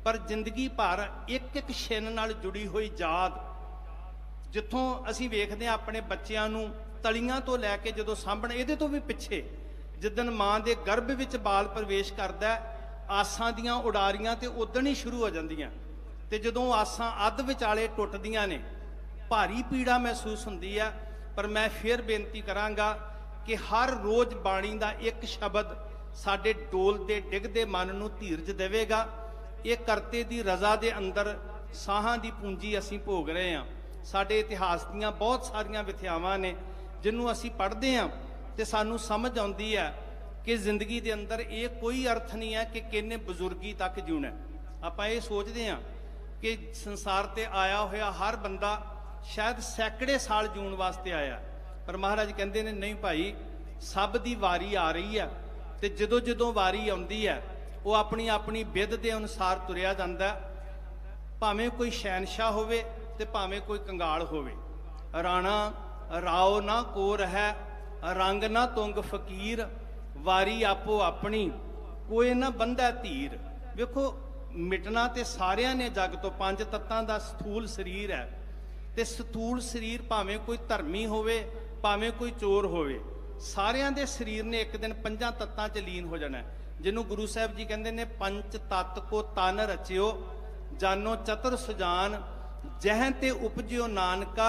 पर जिंदगी भर एक एक छिन नाल जुड़ी हुई याद, जिथों असीं वेखदे हां अपने बच्चिआं नूं तलियां तो लैके जदों साਂਭਣ, ਇਹਦੇ तो भी पिछे जिदन माँ के गर्भ विच बाल प्रवेश करता है, आसां दियां उडारियां तो उदण ही शुरू हो जांदियां, ते जदों आसां अध विचाले टुटदियां ने भारी पीड़ा महसूस हुंदी है। पर मैं फिर बेनती करांगा कि हर रोज़ बाणी का एक शब्द साडे डोलदे डिगदे मन नूं धीरज देवेगा। ये करते दी रज़ा दे अंदर साहां दी पूंजी असीं भोग रहे हैं। साडे इतिहास दीयां बहुत सारियां विथियावां ने जिन्हों असी पढ़ते हैं तो सानू समझ आती है कि जिंदगी के अंदर ये कोई अर्थ नहीं है कि किन्ने बजुर्गी तक जीना। आप ये सोचते हैं कि संसार ते आया होया हर बंदा शायद सैकड़े साल जीण वास्ते आया, पर महाराज कहते हैं नहीं भाई, सब दी वारी आ रही है, तो जदों जदों वारी आती है वो अपनी अपनी विध के अनुसार तुरिया जाता है। भावें कोई शहनशाह होवे ते भावें कोई कंगाल होवे, राणा राओ ना कोर है, रंग ना तुंग फकीर, वारी आपो अपनी कोई ना बंदा धीर। वेखो मिटना ते सारियां ने जग तो, पंज तत्तां दा स्थूल शरीर है, ते स्थूल शरीर भावें कोई धर्मी होवे भावें कोई चोर होवे, सारियां दे शरीर ने एक दिन पंजां तत्तां च लीन हो जाना है। जिन्हों गुरु साहब जी कहते हैं पंच तत्त को तन रचियो, जानो चतुर सुजान, जह ते उपजियो नानका,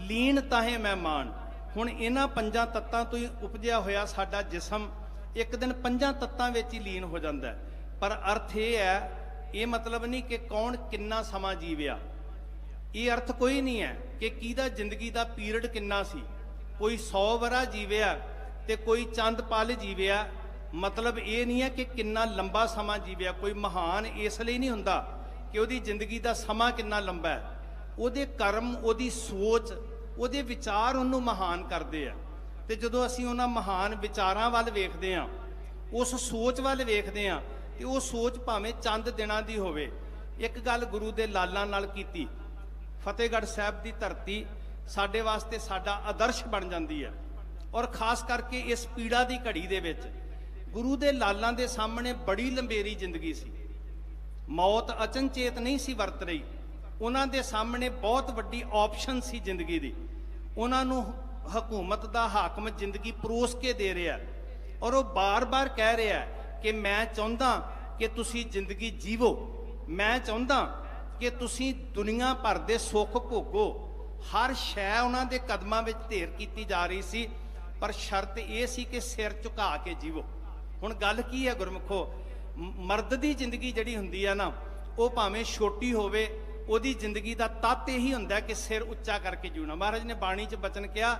लीन ताहे मैं मान। हुण इन्हां पंजां तत्तां तो ही उपजिया होया साडा जिसम एक दिन पंजां तत्तां विच ही लीन हो जाता है। पर अर्थ ये है, ये मतलब नहीं कि कौन किन्ना समा जीविया, ये अर्थ कोई नहीं है कि किहदा जिंदगी का पीरियड किन्ना सी। कोई 100 वरा जीविया ते कोई चंद पल जीविया, मतलब ये नहीं है कि किन्ना लंबा समा जीविया। कोई महान इसलिए नहीं हुंदा कि उहदी जिंदगी का समा किन्ना लंबा है, उहदे कर्म, उहदी सोच, उहदे विचार उन्होंने महान करते हैं। तो जदों असीं उन्हां महान विचारां वल वेखदे हां, उस सोच वल वेखदे हां, तो वो सोच भावें चंद दिनां दी होवे। एक गल गुरु दे लालां नाल कीती, फतेहगढ़ साहब की धरती साडे वास्ते साडा आदर्श बन जाती है। और खास करके इस पीड़ा की घड़ी दे विच गुरु दे लालां दे सामने बड़ी लंबेरी जिंदगी सी, मौत अचनचेत नहीं सी वरत रही। उन्हां दे सामने बहुत वड्डी ऑप्शन सी जिंदगी दी। उन्हां नूं हकूमत दा हाकम जिंदगी परोस के दे रहा है, और वो बार बार कह रहा है कि मैं चाहुंदा कि तुसी जिंदगी जीवो, मैं चाहुंदा कि तुसी दुनिया भर दे सुख भोगो। हर शै उन्हां दे कदमां विच ढेर कीती जा रही सी, पर शर्त यह सी कि सिर झुका के जीवो। हुण गल की है गुरमुखो, मर्द की जिंदगी जिहड़ी हुंदी है ना, वो भावें छोटी होवे, ਉਹਦੀ ਜ਼ਿੰਦਗੀ ਦਾ ਤੱਤ ਇਹੀ ਹੁੰਦਾ ਕਿ ਸਿਰ ਉੱਚਾ ਕਰਕੇ ਜੀਉਣਾ। ਮਹਾਰਾਜ ਨੇ ਬਾਣੀ 'ਚ ਬਚਨ ਕਿਹਾ,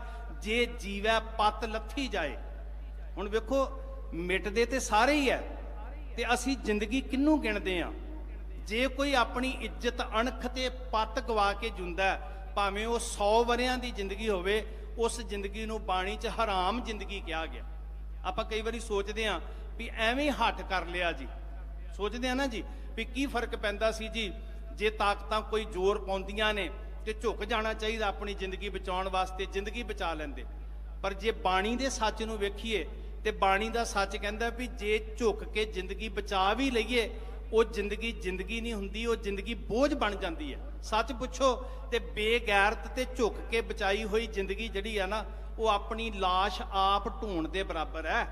ਜੇ ਜੀਵੈ ਪਤ ਲੱਥੀ ਜਾਏ। ਹੁਣ ਵੇਖੋ ਮਿਟਦੇ ਤੇ ਸਾਰੇ ਹੀ ਹੈ, ਤੇ ਅਸੀਂ ਜ਼ਿੰਦਗੀ ਕਿਹਨੂੰ ਗਿਣਦੇ ਆ? ਜੇ ਕੋਈ ਆਪਣੀ ਇੱਜ਼ਤ ਅਣਖ ਤੇ ਪਤ ਗਵਾ ਕੇ ਜੁੰਦਾ, ਭਾਵੇਂ ਉਹ 100 ਵਰਿਆਂ ਦੀ ਜ਼ਿੰਦਗੀ ਹੋਵੇ, ਉਸ ਜ਼ਿੰਦਗੀ ਨੂੰ ਬਾਣੀ 'ਚ ਹਰਾਮ ਜ਼ਿੰਦਗੀ ਕਿਹਾ ਗਿਆ। ਆਪਾਂ ਕਈ ਵਾਰੀ ਸੋਚਦੇ ਆ ਵੀ ਐਵੇਂ ਹੱਠ ਕਰ ਲਿਆ ਜੀ, ਸੋਚਦੇ ਆ ਨਾ ਜੀ ਵੀ ਕੀ ਫਰਕ ਪੈਂਦਾ ਸੀ ਜੀ, जे ताकतां कोई जोर पाउंदियां ने ते झुक जाना चाहिए अपनी जिंदगी बचाउण वास्ते, जिंदगी बचा लेंदे। पर जे बाणी दे सच नूं वेखीए ਤੇ ਬਾਣੀ ਦਾ ਸੱਚ ਕਹਿੰਦਾ ਵੀ ਜੇ ਝੁਕ ਕੇ ਜ਼ਿੰਦਗੀ ਬਚਾ ਵੀ ਲਈਏ ਉਹ ਜ਼ਿੰਦਗੀ ਜ਼ਿੰਦਗੀ ਨਹੀਂ ਹੁੰਦੀ, ਉਹ ਜ਼ਿੰਦਗੀ ਬੋਝ ਬਣ ਜਾਂਦੀ ਹੈ। ਸੱਚ ਪੁੱਛੋ ਤੇ ਬੇਗੈਰਤ ਤੇ ਝੁਕ ਕੇ ਬਚਾਈ ਹੋਈ ਜ਼ਿੰਦਗੀ ਜਿਹੜੀ ਹੈ ਨਾ, ਉਹ ਆਪਣੀ ਲਾਸ਼ ਆਪ ਢੂੰਡ ਦੇ ਬਰਾਬਰ ਹੈ।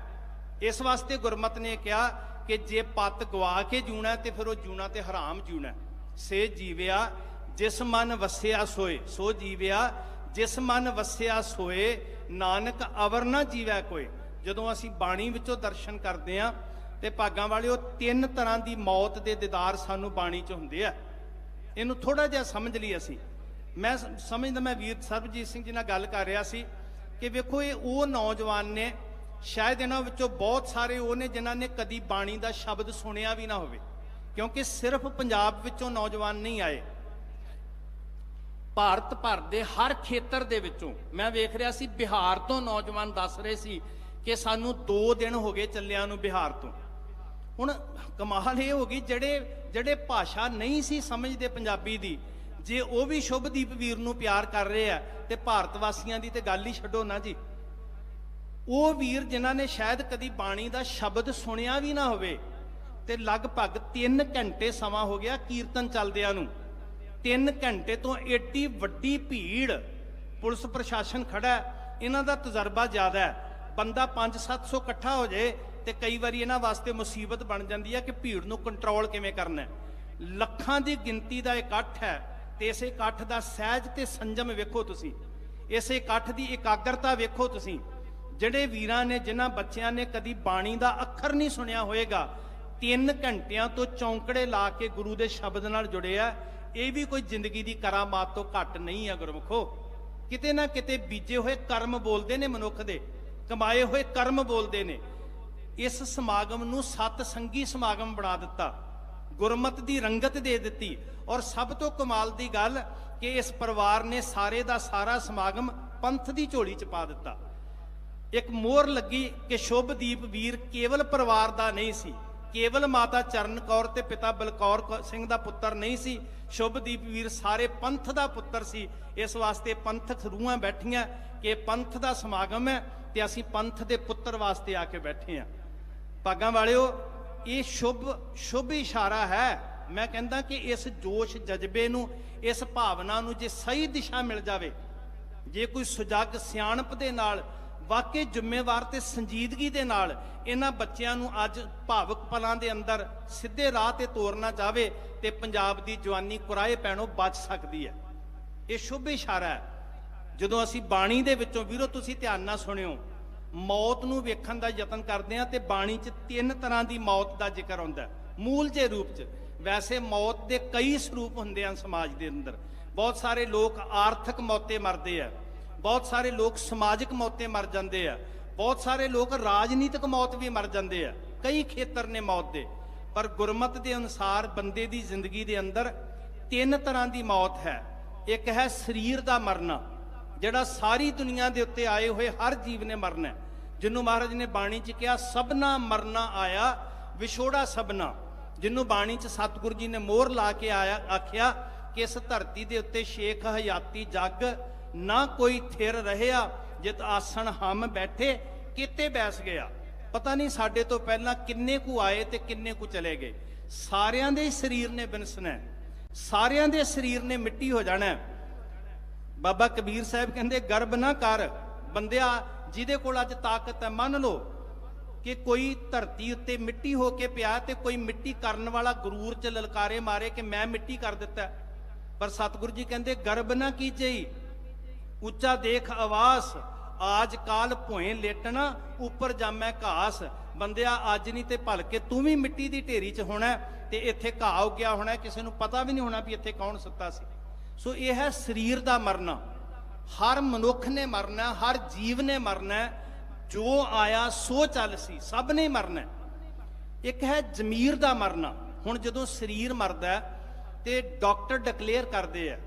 ਇਸ ਵਾਸਤੇ ਗੁਰਮਤਿ ਨੇ ਕਿਹਾ ਕਿ ਜੇ ਪੱਤ ਗਵਾ ਕੇ ਜੂਣਾ ਤੇ ਫਿਰ ਉਹ ਜੂਣਾ ਤੇ ਹਰਾਮ ਜੂਣਾ। ਸੇ ਜੀਵਿਆ ਜਿਸ ਮਨ ਵਸਿਆ ਸੋਏ, ਸੋ ਜੀਵਿਆ ਜਿਸ ਮਨ ਵਸਿਆ ਸੋਏ, ਨਾਨਕ ਅਵਰ ਨਾ ਜੀਵੈ ਕੋਏ। ਜਦੋਂ ਅਸੀਂ ਬਾਣੀ ਵਿੱਚੋਂ ਦਰਸ਼ਨ ਕਰਦੇ ਹਾਂ ਤੇ ਭਾਗਾਂ ਵਾਲਿਓ 3 ਤਰ੍ਹਾਂ ਦੀ ਮੌਤ ਦੇ ਦੀਦਾਰ ਸਾਨੂੰ ਬਾਣੀ 'ਚ ਹੁੰਦੇ ਆ। ਇਹਨੂੰ ਥੋੜਾ ਜਿਹਾ ਸਮਝ ਲਈ ਅਸੀਂ। ਮੈਂ ਸਮਝਦਾ, ਮੈਂ ਵੀਰ ਸਰਬਜੀਤ ਸਿੰਘ ਜੀ ਨਾਲ ਗੱਲ ਕਰ ਰਿਹਾ ਸੀ ਕਿ ਵੇਖੋ ਇਹ ਉਹ ਨੌਜਵਾਨ ਨੇ, ਸ਼ਾਇਦ ਇਹਨਾਂ ਵਿੱਚੋਂ ਬਹੁਤ ਸਾਰੇ ਉਹ ਨੇ ਜਿਨ੍ਹਾਂ ਨੇ ਕਦੀ ਬਾਣੀ ਦਾ ਸ਼ਬਦ ਸੁਣਿਆ ਵੀ ਨਾ ਹੋਵੇ, ਕਿਉਂਕਿ ਸਿਰਫ ਪੰਜਾਬ ਵਿੱਚੋਂ ਨੌਜਵਾਨ ਨਹੀਂ ਆਏ, ਭਾਰਤ ਭਰ ਦੇ ਹਰ ਖੇਤਰ ਦੇ ਵਿੱਚੋਂ। ਮੈਂ ਵੇਖ ਰਿਹਾ ਸੀ ਬਿਹਾਰ ਤੋਂ ਨੌਜਵਾਨ ਦੱਸ ਰਹੇ ਸੀ ਕਿ ਸਾਨੂੰ 2 ਦਿਨ ਹੋ ਗਏ ਚੱਲਿਆਂ ਨੂੰ ਬਿਹਾਰ ਤੋਂ। ਹੁਣ ਕਮਾਲ ਇਹ ਹੋ ਗਈ, ਜਿਹੜੇ ਭਾਸ਼ਾ ਨਹੀਂ ਸੀ ਸਮਝਦੇ ਪੰਜਾਬੀ ਦੀ, ਜੇ ਉਹ ਵੀ ਸ਼ੁਭਦੀਪ ਵੀਰ ਨੂੰ ਪਿਆਰ ਕਰ ਰਹੇ ਆ ਤੇ ਭਾਰਤ ਵਾਸੀਆਂ ਦੀ ਤੇ ਗੱਲ ਹੀ ਛੱਡੋ ਨਾ ਜੀ। ਉਹ ਵੀਰ ਜਿਨ੍ਹਾਂ ਨੇ ਸ਼ਾਇਦ ਕਦੀ ਬਾਣੀ ਦਾ ਸ਼ਬਦ ਸੁਣਿਆ ਵੀ ਨਾ ਹੋਵੇ, ਤੇ ਲਗਭਗ 3 ਘੰਟੇ ਸਮਾਂ ਹੋ ਗਿਆ ਕੀਰਤਨ ਚੱਲਦਿਆਂ ਨੂੰ। 3 ਘੰਟੇ ਤੋਂ ਏਡੀ ਵੱਡੀ ਭੀੜ, ਪੁਲਿਸ ਪ੍ਰਸ਼ਾਸਨ ਖੜਾ, ਇਹਨਾਂ ਦਾ ਤਜਰਬਾ ਜ਼ਿਆਦਾ ਹੈ। ਬੰਦਾ 500-700 ਇਕੱਠਾ ਹੋ ਜਾਏ ਤੇ ਕਈ ਵਾਰੀ ਇਹਨਾਂ ਵਾਸਤੇ ਮੁਸੀਬਤ ਬਣ ਜਾਂਦੀ ਹੈ ਕਿ ਭੀੜ ਨੂੰ ਕੰਟਰੋਲ ਕਿਵੇਂ ਕਰਨਾ ਹੈ। ਲੱਖਾਂ ਦੀ ਗਿਣਤੀ ਦਾ ਇਕੱਠ ਹੈ ਤੇ ਇਸੇ ਇਕੱਠ ਦਾ ਸਹਿਜ ਤੇ ਸੰਜਮ ਵੇਖੋ ਤੁਸੀਂ, ਇਸੇ ਇਕੱਠ ਦੀ ਇਕਾਗਰਤਾ ਵੇਖੋ ਤੁਸੀਂ। ਜਿਹੜੇ ਵੀਰਾਂ ਨੇ, ਜਿਨ੍ਹਾਂ ਬੱਚਿਆਂ ਨੇ ਕਦੀ ਬਾਣੀ ਦਾ ਅੱਖਰ ਨਹੀਂ ਸੁਣਿਆ ਹੋਏਗਾ, 3 ਘੰਟਿਆਂ ਤੋਂ ਚੌਂਕੜੇ ਲਾ ਕੇ ਗੁਰੂ ਦੇ ਸ਼ਬਦ ਨਾਲ ਜੁੜੇ ਆ। ਇਹ ਵੀ ਕੋਈ ਜ਼ਿੰਦਗੀ ਦੀ ਕਰਾਮਾਤ ਤੋਂ ਘੱਟ ਨਹੀਂ ਹੈ ਗੁਰਮੁਖੋ। ਕਿਤੇ ਨਾ ਕਿਤੇ ਬੀਜੇ ਹੋਏ ਕਰਮ ਬੋਲਦੇ ਨੇ ਮਨੁੱਖ ਦੇ, ਕਮਾਏ ਹੋਏ ਕਰਮ ਬੋਲਦੇ ਨੇ। ਇਸ ਸਮਾਗਮ ਨੂੰ ਸਤ ਸੰਗੀ ਸਮਾਗਮ ਬਣਾ ਦਿੱਤਾ, ਗੁਰਮਤਿ ਦੀ ਰੰਗਤ ਦੇ ਦਿੱਤੀ। ਔਰ ਸਭ ਤੋਂ ਕਮਾਲ ਦੀ ਗੱਲ ਕਿ ਇਸ ਪਰਿਵਾਰ ਨੇ ਸਾਰੇ ਦਾ ਸਾਰਾ ਸਮਾਗਮ ਪੰਥ ਦੀ ਝੋਲੀ 'ਚ ਪਾ ਦਿੱਤਾ। ਇੱਕ ਮੋਹਰ ਲੱਗੀ ਕਿ ਸ਼ੁਭਦੀਪ ਵੀਰ ਕੇਵਲ ਪਰਿਵਾਰ ਦਾ ਨਹੀਂ ਸੀ, ਕੇਵਲ ਮਾਤਾ ਚਰਨ ਕੌਰ ਤੇ ਪਿਤਾ ਬਲਕੌਰ ਸਿੰਘ ਦਾ ਪੁੱਤਰ ਨਹੀਂ ਸੀ, ਸ਼ੁਭਦੀਪ ਵੀਰ ਸਾਰੇ ਪੰਥ ਦਾ ਪੁੱਤਰ ਸੀ। ਇਸ ਵਾਸਤੇ ਪੰਥਕ ਰੂਹਾਂ ਬੈਠੀਆਂ ਕਿ ਪੰਥ ਦਾ ਸਮਾਗਮ ਹੈ ਤੇ ਅਸੀਂ ਪੰਥ ਦੇ ਪੁੱਤਰ ਵਾਸਤੇ ਆ ਕੇ ਬੈਠੇ ਹਾਂ। ਭਾਗਾਂ ਵਾਲਿਓ, ਇਹ ਸ਼ੁਭ ਇਸ਼ਾਰਾ ਹੈ। ਮੈਂ ਕਹਿੰਦਾ ਕਿ ਇਸ ਜੋਸ਼ ਜਜ਼ਬੇ ਨੂੰ, ਇਸ ਭਾਵਨਾ ਨੂੰ ਜੇ ਸਹੀ ਦਿਸ਼ਾ ਮਿਲ ਜਾਵੇ, ਜੇ ਕੋਈ ਸੁਜੱਗ ਸਿਆਣਪ ਦੇ ਨਾਲ, ਵਾਕਈ ਜ਼ਿੰਮੇਵਾਰ ਤੇ ਸੰਜੀਦਗੀ ਦੇ ਨਾਲ ਇਹਨਾਂ ਬੱਚਿਆਂ ਨੂੰ ਅੱਜ ਭਾਵੁਕ ਪਲਾਂ ਦੇ ਅੰਦਰ ਸਿੱਧੇ ਰਾਹ ਤੇ ਤੋਰਨਾ ਚਾਹਵੇ ਤੇ ਪੰਜਾਬ ਦੀ ਜਵਾਨੀ ਕੁਰਾਏ ਪੈਣੋਂ ਬਚ ਸਕਦੀ ਹੈ। ਇਹ ਸ਼ੁਭ ਇਸ਼ਾਰਾ ਹੈ। ਜਦੋਂ ਅਸੀਂ ਬਾਣੀ ਦੇ ਵਿੱਚੋਂ, ਵੀਰੋ ਤੁਸੀਂ ਧਿਆਨ ਨਾਲ ਸੁਣਿਓ, ਮੌਤ ਨੂੰ ਵੇਖਣ ਦਾ ਯਤਨ ਕਰਦੇ ਹਾਂ ਤੇ ਬਾਣੀ 'ਚ 3 ਤਰ੍ਹਾਂ ਦੀ ਮੌਤ ਦਾ ਜ਼ਿਕਰ ਆਉਂਦਾ ਮੂਲ ਜੇ ਰੂਪ 'ਚ। ਵੈਸੇ ਮੌਤ ਦੇ ਕਈ ਸਰੂਪ ਹੁੰਦੇ ਹਨ ਸਮਾਜ ਦੇ ਅੰਦਰ। ਬਹੁਤ ਸਾਰੇ ਲੋਕ ਆਰਥਿਕ ਮੌਤੇ ਮਰਦੇ ਆ, ਬਹੁਤ ਸਾਰੇ ਲੋਕ ਸਮਾਜਿਕ ਮੌਤੇ ਮਰ ਜਾਂਦੇ ਆ, ਬਹੁਤ ਸਾਰੇ ਲੋਕ ਰਾਜਨੀਤਿਕ ਮੌਤ ਵੀ ਮਰ ਜਾਂਦੇ ਆ। ਕਈ ਖੇਤਰ ਨੇ ਮੌਤ ਦੇ, ਪਰ ਗੁਰਮਤਿ ਦੇ ਅਨੁਸਾਰ ਬੰਦੇ ਦੀ ਜ਼ਿੰਦਗੀ ਦੇ ਅੰਦਰ 3 ਤਰ੍ਹਾਂ ਦੀ ਮੌਤ ਹੈ। ਇੱਕ ਹੈ ਸਰੀਰ ਦਾ ਮਰਨਾ, ਜਿਹੜਾ ਸਾਰੀ ਦੁਨੀਆ ਦੇ ਉੱਤੇ ਆਏ ਹੋਏ ਹਰ ਜੀਵ ਨੇ ਮਰਨਾ, ਜਿਹਨੂੰ ਮਹਾਰਾਜ ਨੇ ਬਾਣੀ 'ਚ ਕਿਹਾ ਸਭਨਾ ਮਰਨਾ ਆਇਆ ਵਿਛੋੜਾ ਸਭਨਾ। ਜਿਹਨੂੰ ਬਾਣੀ 'ਚ ਸਤਿਗੁਰੂ ਜੀ ਨੇ ਮੋਹਰ ਲਾ ਕੇ ਆਖਿਆ ਕਿ ਇਸ ਧਰਤੀ ਦੇ ਉੱਤੇ ਸ਼ੇਖ ਹਯਾਤੀ ਜੱਗ ਨਾ ਕੋਈ ਥਿਰ ਰਹਿਆ, ਜਿਤ ਆਸਣ ਹਮ ਬੈਠੇ ਕਿਤੇ ਬੈਸ ਗਿਆ। ਪਤਾ ਨਹੀਂ ਸਾਡੇ ਤੋਂ ਪਹਿਲਾਂ ਕਿੰਨੇ ਕੁ ਆਏ ਤੇ ਕਿੰਨੇ ਕੁ ਚਲੇ ਗਏ। ਸਾਰਿਆਂ ਦੇ ਸਰੀਰ ਨੇ ਬਿਨਸਣਾ, ਸਾਰਿਆਂ ਦੇ ਸਰੀਰ ਨੇ ਮਿੱਟੀ ਹੋ ਜਾਣਾ। ਬਾਬਾ ਕਬੀਰ ਸਾਹਿਬ ਕਹਿੰਦੇ ਗਰਬ ਨਾ ਕਰ ਬੰਦਿਆ, ਜਿਹਦੇ ਕੋਲ ਅੱਜ ਤਾਕਤ ਹੈ। ਮੰਨ ਲਓ ਕਿ ਕੋਈ ਧਰਤੀ ਉੱਤੇ ਮਿੱਟੀ ਹੋ ਕੇ ਪਿਆ ਤੇ ਕੋਈ ਮਿੱਟੀ ਕਰਨ ਵਾਲਾ ਗਰੂਰ 'ਚ ਲਲਕਾਰੇ ਮਾਰੇ ਕਿ ਮੈਂ ਮਿੱਟੀ ਕਰ ਦਿੱਤਾ, ਪਰ ਸਤਿਗੁਰੂ ਜੀ ਕਹਿੰਦੇ ਗਰਬ ਨਾ ਕੀਜਈ, ਉੱਚਾ ਦੇਖ ਆਵਾਸ, ਆਜ ਕਾਲ ਭੋਏ ਲੇਟਣਾ ਉੱਪਰ ਜਾਮੈ ਘਾਸ। ਬੰਦਿਆ ਅੱਜ ਨਹੀਂ ਤੇ ਭਲਕੇ ਤੂੰ ਵੀ ਮਿੱਟੀ ਦੀ ਢੇਰੀ 'ਚ ਹੋਣਾ ਤੇ ਇੱਥੇ ਘਾਹ ਉੱਗਿਆ ਹੋਣਾ, ਕਿਸੇ ਨੂੰ ਪਤਾ ਵੀ ਨਹੀਂ ਹੋਣਾ ਵੀ ਇੱਥੇ ਕੌਣ ਸੁੱਤਾ ਸੀ। ਸੋ ਇਹ ਹੈ ਸਰੀਰ ਦਾ ਮਰਨਾ। ਹਰ ਮਨੁੱਖ ਨੇ ਮਰਨਾ, ਹਰ ਜੀਵ ਨੇ ਮਰਨਾ, ਜੋ ਆਇਆ ਸੋ ਚੱਲ ਸੀ, ਸਭ ਨੇ ਮਰਨਾ। ਇੱਕ ਹੈ ਜ਼ਮੀਰ ਦਾ ਮਰਨਾ। ਹੁਣ ਜਦੋਂ ਸਰੀਰ ਮਰਦਾ ਤੇ ਡਾਕਟਰ ਡਿਕਲੇਅਰ ਕਰਦੇ ਆ,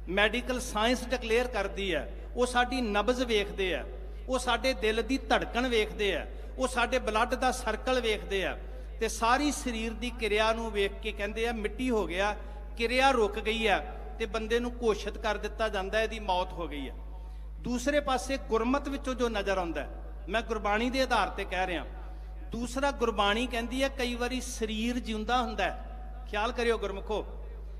ਮੈਡੀਕਲ ਸਾਇੰਸ ਡਿਕਲੇਅਰ ਕਰਦੀ ਹੈ, ਉਹ ਸਾਡੀ ਨਬਜ਼ ਵੇਖਦੇ ਆ, ਉਹ ਸਾਡੇ ਦਿਲ ਦੀ ਧੜਕਣ ਵੇਖਦੇ ਆ, ਉਹ ਸਾਡੇ ਬਲੱਡ ਦਾ ਸਰਕਲ ਵੇਖਦੇ ਆ ਤੇ ਸਾਰੀ ਸਰੀਰ ਦੀ ਕਿਰਿਆ ਨੂੰ ਵੇਖ ਕੇ ਕਹਿੰਦੇ ਆ ਮਿੱਟੀ ਹੋ ਗਿਆ, ਕਿਰਿਆ ਰੁਕ ਗਈ ਆ ਤੇ ਬੰਦੇ ਨੂੰ ਘੋਸ਼ਿਤ ਕਰ ਦਿੱਤਾ ਜਾਂਦਾ ਇਹਦੀ ਮੌਤ ਹੋ ਗਈ ਹੈ। ਦੂਸਰੇ ਪਾਸੇ ਗੁਰਮਤਿ ਵਿੱਚੋਂ ਜੋ ਨਜ਼ਰ ਆਉਂਦਾ, मैं गुरबाणी के आधार पर कह रहा। दूसरा, गुरबाणी कहती है कई बारी शरीर जिउंदा हुंदा है। ख्याल करियो गुरमुखो,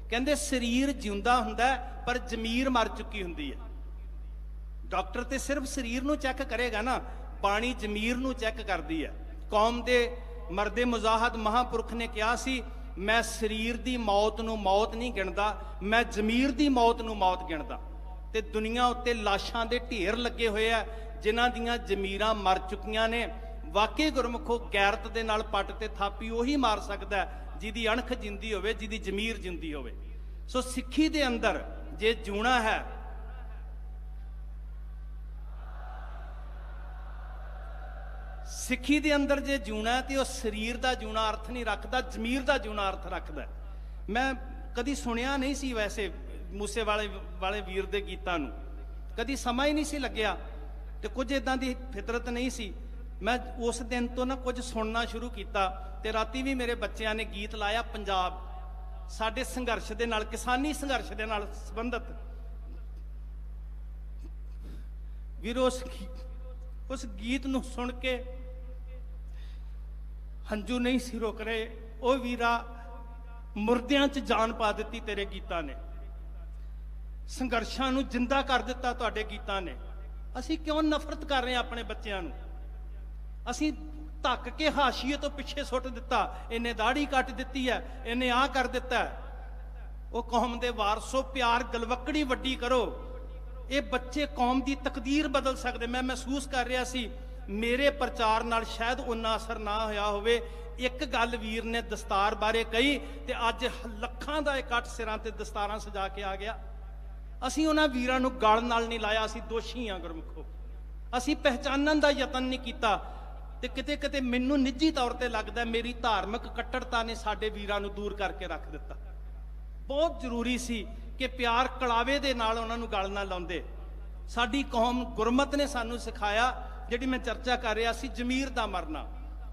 कहते शरीर जिउंदा हुंदा है पर जमीर मर चुकी हुंदी है। डॉक्टर तो सिर्फ शरीर नूं चैक करेगा ना, बाणी जमीर नूं चैक करती है। कौम के मरदे मुजाहद महापुरख ने कहा सी, मैं शरीर की मौत नूं मौत नहीं गिणदा, मैं जमीर की मौत नूं मौत गिणदा। ते दुनिया उत्ते लाशां दे ढेर लगे हुए आ जिन्हां दियां जमीरां मर चुकियां ने। वाकई गुरमुखो, गैरत दे नाल पट ते थापी उही मार सकदा है जिहदी अणख जिंदी होवे, जिहदी जमीर जिंदी होवे। सो सिੱਖੀ दे अंदर जे जूना है, सिੱਖੀ दे अंदर जे जूना है तो शरीर का जूना अर्थ नहीं रखता, जमीर का जूना अर्थ रखता है। मैं कदी सुनिया नहीं सी वैसे मूसे वाले वीर दे गीतां नूं, कदी समा ही नहीं सी लग्या ते कुछ इदां दी फितरत नहीं सी। मैं उस दिन तो ना कुछ सुनना शुरू किया ते राती भी मेरे बच्चों ने गीत लाया पंजाब साडे संघर्ष दे नाल, किसानी संघर्ष दे नाल संबंधित। वीरो उस गीत नूं सुन के हंजू नहीं सी रोक रहे। ओ वीरा, मुर्दियां च जान पा दी तेरे गीतां ने, संघर्षां नूं जिंदा कर दिता तुहाडे गीतां ने। असीं क्यों नफरत कर रहे हैं अपने बच्चों नूं? असीं धक के हाशिए तो पिछे सुट दिता, इन्हें दाढ़ी कट दी है, इन्हें आ कर दिता है। वो कौम के वारसो, प्यार गलवकड़ी वड्डी करो। ये बच्चे कौम की तकदीर बदल सकते। मैं महसूस कर रहा सी मेरे प्रचार नाल शायद उन्ना असर ना होया होवे। एक गल वीर ने दस्तार बारे कही ते अज लखां दा इकट्ठ सिरां ते दस्तारां सजा के आ गया। असीं उन्हां वीरां नूं गल नाल नहीं लाया, असीं दोषी हां गुरमुखो। असीं पहचानण दा यतन नहीं कीता ते किते किते मैनूं निजी तौर ते लगदा मेरी धार्मिक कट्टरता ने साडे वीरां नूं दूर करके रख दिता। बहुत जरूरी सी कि प्यार कड़ावे दे नाल उन्हां नूं गल ना लाउंदे। साडी कौम गुरमत ने सानूं सिखाया, जिहड़ी मैं चर्चा कर रहा सी, जमीर दा मरना।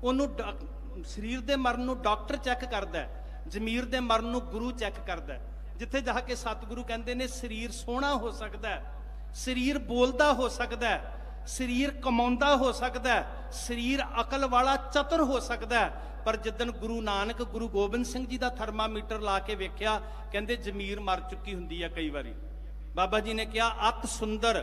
उन्होंने शरीर दे मरण नूं डॉक्टर चैक करदा है, जमीर दे मरण नूं गुरु चैक करदा है। जिथे जाके सतगुरु कहंदे ने शरीर सोहना हो सकदा है, शरीर बोलदा हो सकदा है, शरीर कमाउंदा हो सकदा है, शरीर अकल वाला चतुर हो सकदा है, पर जिदन गुरु नानक गुरु गोबिंद सिंह जी का थर्मामीटर ला के वेख्या, कहंदे जमीर मर चुकी हुंदी है। कई बारी बाबा जी ने कहा, अत सुंदर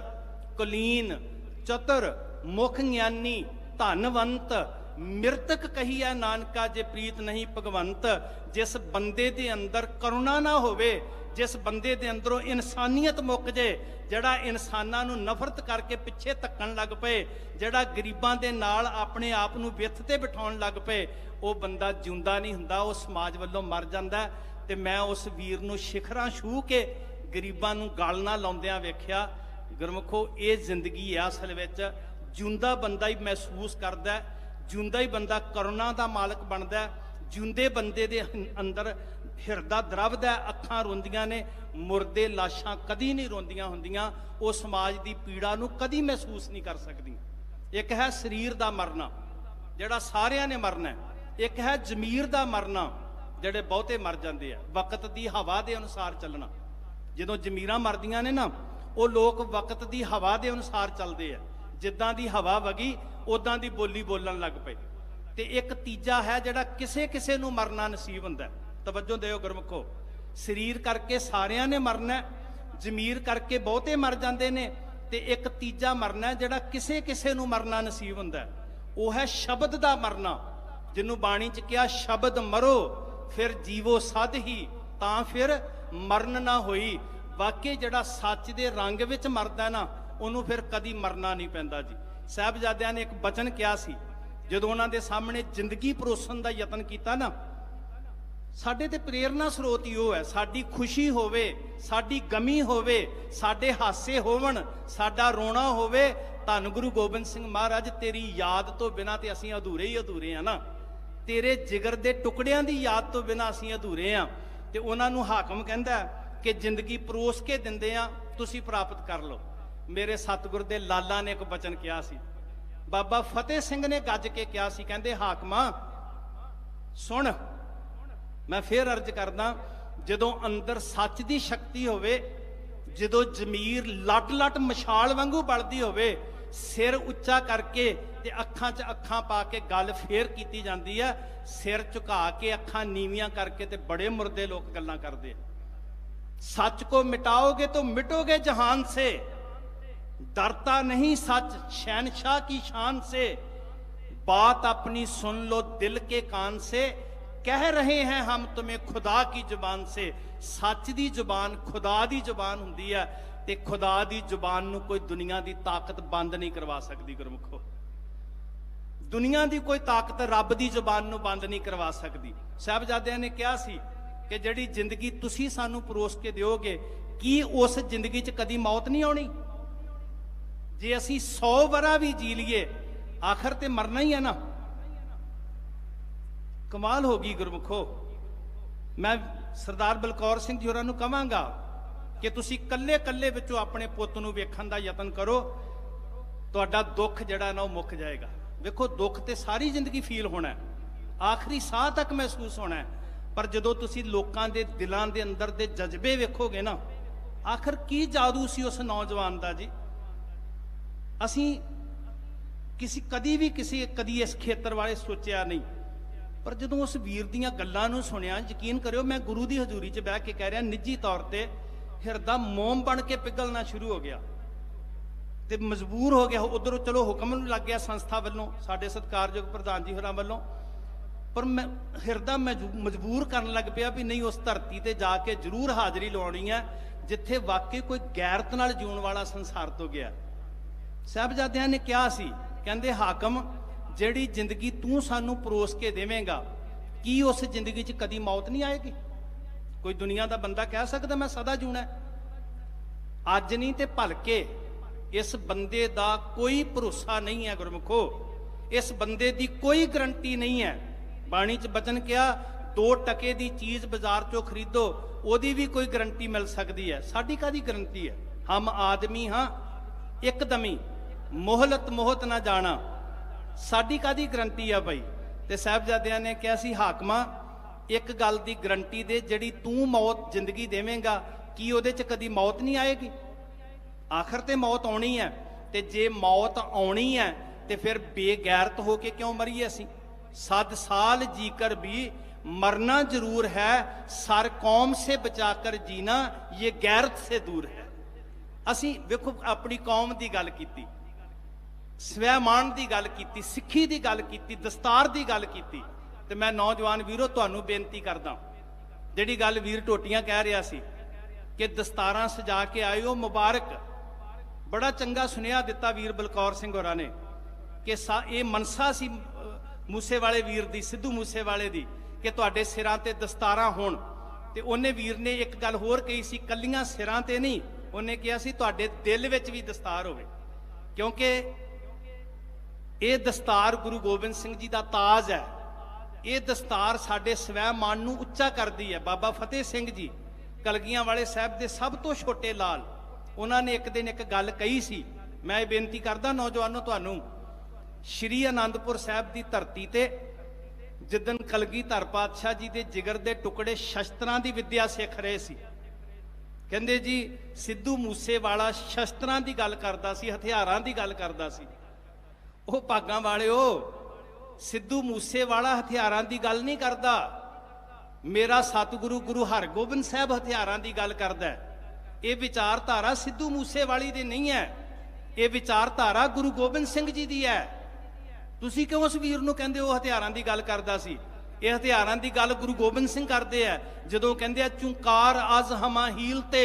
कुलीन चतुर मुख ज्ञानी धनवंत मृतक कही है नानका जे प्रीत नहीं भगवंत। जिस बंदे दे अंदर करुणा ना होवे, जिस बंदे दे अंदरों इंसानियत मुक जे, जड़ा इंसानां नूं नफरत करके पिछे धक्कण लग पे, जड़ा गरीबां दे नाल अपने आप नूं विथ ते बिठाउण लग पे, वो बंदा जिउंदा नहीं हुंदा, वो समाज वल्लों मर जांदा है। ते मैं उस वीर नूं शिखरां छूह के गरीबां नूं गल ना लाउंदिआं वेख्या। गुरमुखो, ये जिंदगी है असल विच। जिउंदा बंदा ही महसूस करदा है, जिउंदा ही बंदा करुणा दा मालक बनदा है। जिउंदे बंदे दे अंदर हिरदा द्रवदा है, अखां रोंदियां ने। मुर्दे लाशां कदी नहीं रोंदियां हुंदियां, वो समाज की पीड़ा नूं कदी महसूस नहीं कर सकदी। एक है शरीर दा मरना, जिहड़ा सारियां ने मरना है। एक है जमीर दा मरना, जिहड़े बहुते मर जांदे आ। वक्त दी हवा दे अनुसार चलना। जदों जमीरां मरदियां ने ना, वो लोग वक्त दी हवा दे अनुसार चलदे आ। जिद्दां दी हवा वगी उदां दी बोली बोलन लग पे। ते एक तीजा है जिहड़ा किसे किसे नूं मरना नसीब हुंदा है। तवज्जो दिओ गुरमुखो, शरीर करके सारियां ने मरना है, जमीर करके बहुते मर जांदे ने। ते एक तीजा मरना है जिहड़ा किसे किसे नूं मरना नसीब हुंदा है, वो है शब्द दा मरना। जिन्हों बाणी च कहा, शब्द मरो फिर जीवो सद ही, तां फिर मरण ना होई। वाकई जिहड़ा सच दे रंग विच मरदा ना, उन्होंने फिर कदी मरना नहीं पैंदा जी। साहिबजादियां ने एक बचन कहा सी, जदों उन्हां दे सामने जिंदगी परोसन दा यतन किया ना, साडे ते प्रेरणा स्रोत ही वो है। साडी खुशी होवे, साडी गमी होवे, साडे हासे होवन, साडा रोना होवे, धन गुरु गोबिंद सिंह महाराज तेरी याद तो बिना ते असीं अधूरे ही अधूरे हैं ना। तेरे जिगर दे टुकड़ियां दी याद तो बिना असीं अधूरे हैं। ते उन्हां नूं हाकम कहंदा कि जिंदगी परोस के दिंदे आ, तुसीं प्राप्त कर लो। मेरे सतगुर दे लाला ने एक बचन कहा सी, बाबा फतेह सिंह ने गज के कहा सी, कहंदे हाकमा सुन, मैं फिर अर्ज करदा, जदों अंदर सच दी शक्ति होवे, जदों जमीर लट लट मशाल वांगू बलदी होवे, सिर उच्चा करके ते अखां च अखां पा के गल फेर कीती जाती है, सिर झुका के अखां नीवियां करके ते बड़े मुर्दे लोग गल्लां करते हैं। सच को मिटाओगे तो मिटोगे जहान से, डरता नहीं सच शहनशाह की शान से, बात अपनी सुन लो दिल के कान से, कह रहे हैं हम तुम्हें खुदा की जुबान से। सच दी जुबान खुदा दी जुबान हुंदी है ते खुदा दी जुबान नूं कोई दुनिया दी ताकत बंद नहीं करवा सकती। गुरमुखो, दुनिया दी कोई ताकत रब दी जुबान नूं बंद नहीं करवा सकती। साहिबजादियां ने कहा सी कि जिहड़ी जिंदगी तुसीं सानूं परोस के दिओगे, की उस जिंदगी च कदी मौत नहीं आउणी? जे असीं 100 वरा भी जी लीए, आखिर ते मरना ही है ना। कमाल हो गई गुरमुखो। मैं सरदार बलकौर सिंह जी होरां नूं कहांगा कि तुसीं कल्ले कल्ले विचों अपने पुੱਤ ਨੂੰ ਵੇਖਣ ਦਾ ਯਤਨ ਕਰੋ, ਤੁਹਾਡਾ दुख ਜਿਹੜਾ ना वो मुक जाएगा। ਵੇਖੋ दुख ਤੇ ਸਾਰੀ ਜ਼ਿੰਦਗੀ ਫੀਲ ਹੋਣਾ ਹੈ, ਆਖਰੀ ਸਾਹ ਤੱਕ ਮਹਿਸੂਸ ਹੋਣਾ ਹੈ, ਪਰ ਜਦੋਂ ਤੁਸੀਂ ਲੋਕਾਂ ਦੇ ਦਿਲਾਂ ਦੇ ਅੰਦਰ ਦੇ ਜਜ਼ਬੇ ਵੇਖੋਗੇ ਨਾ, ਆਖਰ ਕੀ ਜਾਦੂ ਸੀ ਉਸ ਨੌਜਵਾਨ ਦਾ ਜੀ। ਅਸੀਂ कदी इस खेतर वाले सोचा नहीं, पर जो उस वीर दियां गल्लां नूं सुनिया, यकीन करियो मैं गुरु की हजूरी च बह के कह रहा, निजी तौर पर हिरदा मोम बन के पिघलना शुरू हो गया ते मजबूर हो गया। उधरों चलो हुक्म लग गया संस्था वालों, साडे सत्कारयोग प्रधान जी होरां वालों, पर मैं हिरदा मजबूर करन लग पिया भी नहीं, उस धरती ते जाके जरूर हाज़री लाउणी है जिथे वाकई कोई गैरत नाल जीउण वाला संसार तो गया। साहिबजादियां ने कहा सी, कहंदे हाकम जिहड़ी जिंदगी तू सानू परोस के देवेंगा, की उस जिंदगी च कदी मौत नहीं आएगी? कोई दुनिया का बंदा कह सकता मैं सदा जूना है? अज नहीं ते भलके इस बंदे का कोई भरोसा नहीं है। गुरमुखो, इस बंदे की कोई गारंटी नहीं है। बाणी च बचन किया, 2 टके की चीज़ बाजार चो खरीदो, ओदी भी कोई गारंटी मिल सकती है, साडी कादी गारंटी है? हम आदमी हाँ एकदमी, मोहलत मोहत ना जाना, साडी कादी गारंटी है भाई। ते साहिबजादियां ने कहा सी, हाकमा एक गल की गारंटी दे, जिहड़ी तू मौत जिंदगी देवेंगा, की उहदे च कदी मौत नहीं आएगी? आखिर ते मौत आउणी है, ते जे मौत आउणी है ते फिर बेगैरत हो के क्यों मरीए असीं? 7 साल जीकर भी मरना जरूर है, सर कौम से बचाकर जीना ये गैरत से दूर है। असीं वेखो अपनी कौम की गल कीती, स्वैमान की गल की, सिक्खी की गल की, दस्तार की गल की, तो मैं नौजवान वीरों तुहानू बेनती करदा, जिहड़ी गल वीर टोटियां कह रहा सी कि दस्तारां सजा के आयो मुबारक, बड़ा चंगा सुनिया दिता वीर बलकौर सिंह होरां ने कि ये मनसा सी मूसे वाले वीर दी, सिद्धू मूसे वाले दी, कि तुहाडे सिरां ते दस्तारां होण। ते उन्हें वीर ने एक गल होर कही सी, कल्लियां सिरां ते नहीं, उन्हें कहा सी तुहाडे दिल विच भी दस्तार होवे, क्योंकि ये दस्तार गुरु गोबिंद सिंह जी का ताज है। ये दस्तार साडे स्वैमान नूं उच्चा करती है। बाबा फतेह सिंह जी कलगियां वाले साहब के सब तो छोटे लाल, उन्होंने एक दिन एक गल कही सी, मैं ये बेनती करदा नौजवानों तुहानूं, श्री आनंदपुर साहब की धरती ते जिदन कलगीधर पातशाह जी के जिगर के टुकड़े शस्त्रां की विद्या सिख रहे सी, कहंदे जी सिद्धू मूसे वाला शस्त्रां की गल करदा सी, हथियारां की गल करदा सी। ਉਹ ਭਾਗਾਂ ਵਾਲਿਓ, सिद्धू मूसे वाला हथियारां की गल नहीं करता, मेरा सतगुरु गुरु हरगोबिंद साहब हथियारां की गल करदा है। ये विचारधारा सिद्धू मूसे वाली दी नहीं है, ये विचारधारा गुरु गोबिंद सिंह जी की है। तुसीं क्यों उस वीर नूं कहंदे हो हथियारां की गल करदा सी? ये हथियारां की गल गुरु गोबिंद सिंह करते हैं, जदों कहंदे चुंकार अज हमा हील ते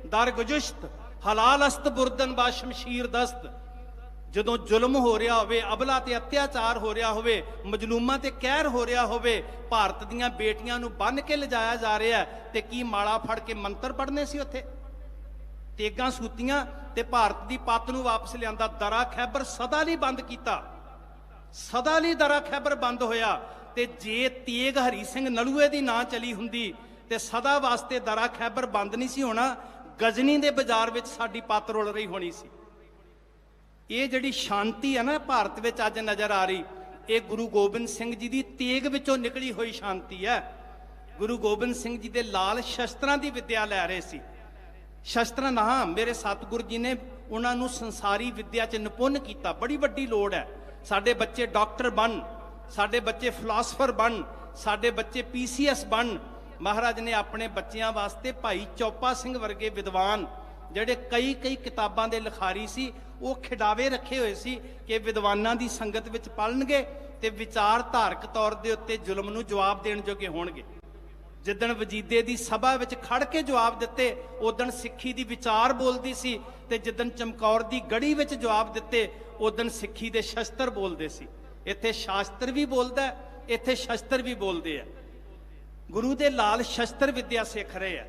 दर गुजुश्त हलाल अस्त बुरदन बा शमशीर दस्त। जदों जुल्म हो रहा होवे, अबला ते अत्याचार हो रहा होवे, मजलूमां ते कहर हो रहा होवे, भारत दीयां बेटियां नूं बन के लिजाया जा रहा है, ते की माला फड़ के मंत्र पढ़ने सी उत्थे? तेगां सूतियां ते भारत दी पत्त नूं वापस लिआंदा। दरा खैबर सदा लई बंद कीता, सदा लई दरा खैबर बंद होया। ते जे तेग हरी सिंह नलूए दी ना चली हुंदी ते सदा वास्ते दरा खैबर बंद नहीं सी होना, गजनी दे बाजार विच साडी पत्त रुल रही होनी सी। ये जिहड़ी शांति है ना भारत विच अज नज़र आ रही, ये गुरु गोबिंद सिंह जी की तेग विचों निकली हुई शांति है। गुरु गोबिंद सिंह जी के लाल शस्त्रां की विद्या लै रहे सी। शस्त्र ना मेरे सतगुरु जी ने ਉਹਨਾਂ ਨੂੰ ਸੰਸਾਰੀ ਵਿੱਦਿਆ 'ਚ ਨਿਪੁੰਨ ਕੀਤਾ। ਬੜੀ ਵੱਡੀ ਲੋੜ ਹੈ। ਸਾਡੇ ਬੱਚੇ ਡਾਕਟਰ ਬਣ, ਸਾਡੇ ਬੱਚੇ ਫਿਲਾਸਫਰ ਬਣ, ਸਾਡੇ ਬੱਚੇ PCS ਬਣ। ਮਹਾਰਾਜ ਨੇ ਆਪਣੇ ਬੱਚਿਆਂ ਵਾਸਤੇ ਭਾਈ ਚੌਪਾ ਸਿੰਘ ਵਰਗੇ ਵਿਦਵਾਨ, ਜਿਹੜੇ ਕਈ ਕਿਤਾਬਾਂ ਦੇ ਲਿਖਾਰੀ ਸੀ, ਉਹ ਖਿਡਾਵੇ ਰੱਖੇ ਹੋਏ ਸੀ ਕਿ ਵਿਦਵਾਨਾਂ ਦੀ ਸੰਗਤ ਵਿੱਚ ਪਲਣਗੇ ਤੇ ਵਿਚਾਰਧਾਰਕ ਤੌਰ ਦੇ ਉੱਤੇ ਜ਼ੁਲਮ ਨੂੰ ਜਵਾਬ ਦੇਣ ਜੋਗੇ ਹੋਣਗੇ। ਜਿੱਦਣ ਵਜੀਦੇ ਦੀ ਸਭਾ ਵਿੱਚ ਖੜ ਕੇ ਜਵਾਬ ਦਿੱਤੇ, ਉਦਣ ਸਿੱਖੀ ਦੀ ਵਿਚਾਰ ਬੋਲਦੀ ਸੀ, ਤੇ ਜਿੱਦਣ ਚਮਕੌਰ ਦੀ ਗੜੀ ਵਿੱਚ ਜਵਾਬ ਦਿੱਤੇ, ਉਦਣ ਸਿੱਖੀ ਦੇ ਸ਼ਸਤਰ ਬੋਲਦੇ ਸੀ। ਇੱਥੇ ਸ਼ਾਸਤਰ ਵੀ ਬੋਲਦਾ, ਇੱਥੇ ਸ਼ਸਤਰ ਵੀ ਬੋਲਦੇ ਆ। ਗੁਰੂ ਦੇ ਲਾਲ ਸ਼ਸਤਰ ਵਿਦਿਆ ਸਿੱਖ ਰਹੇ ਆ।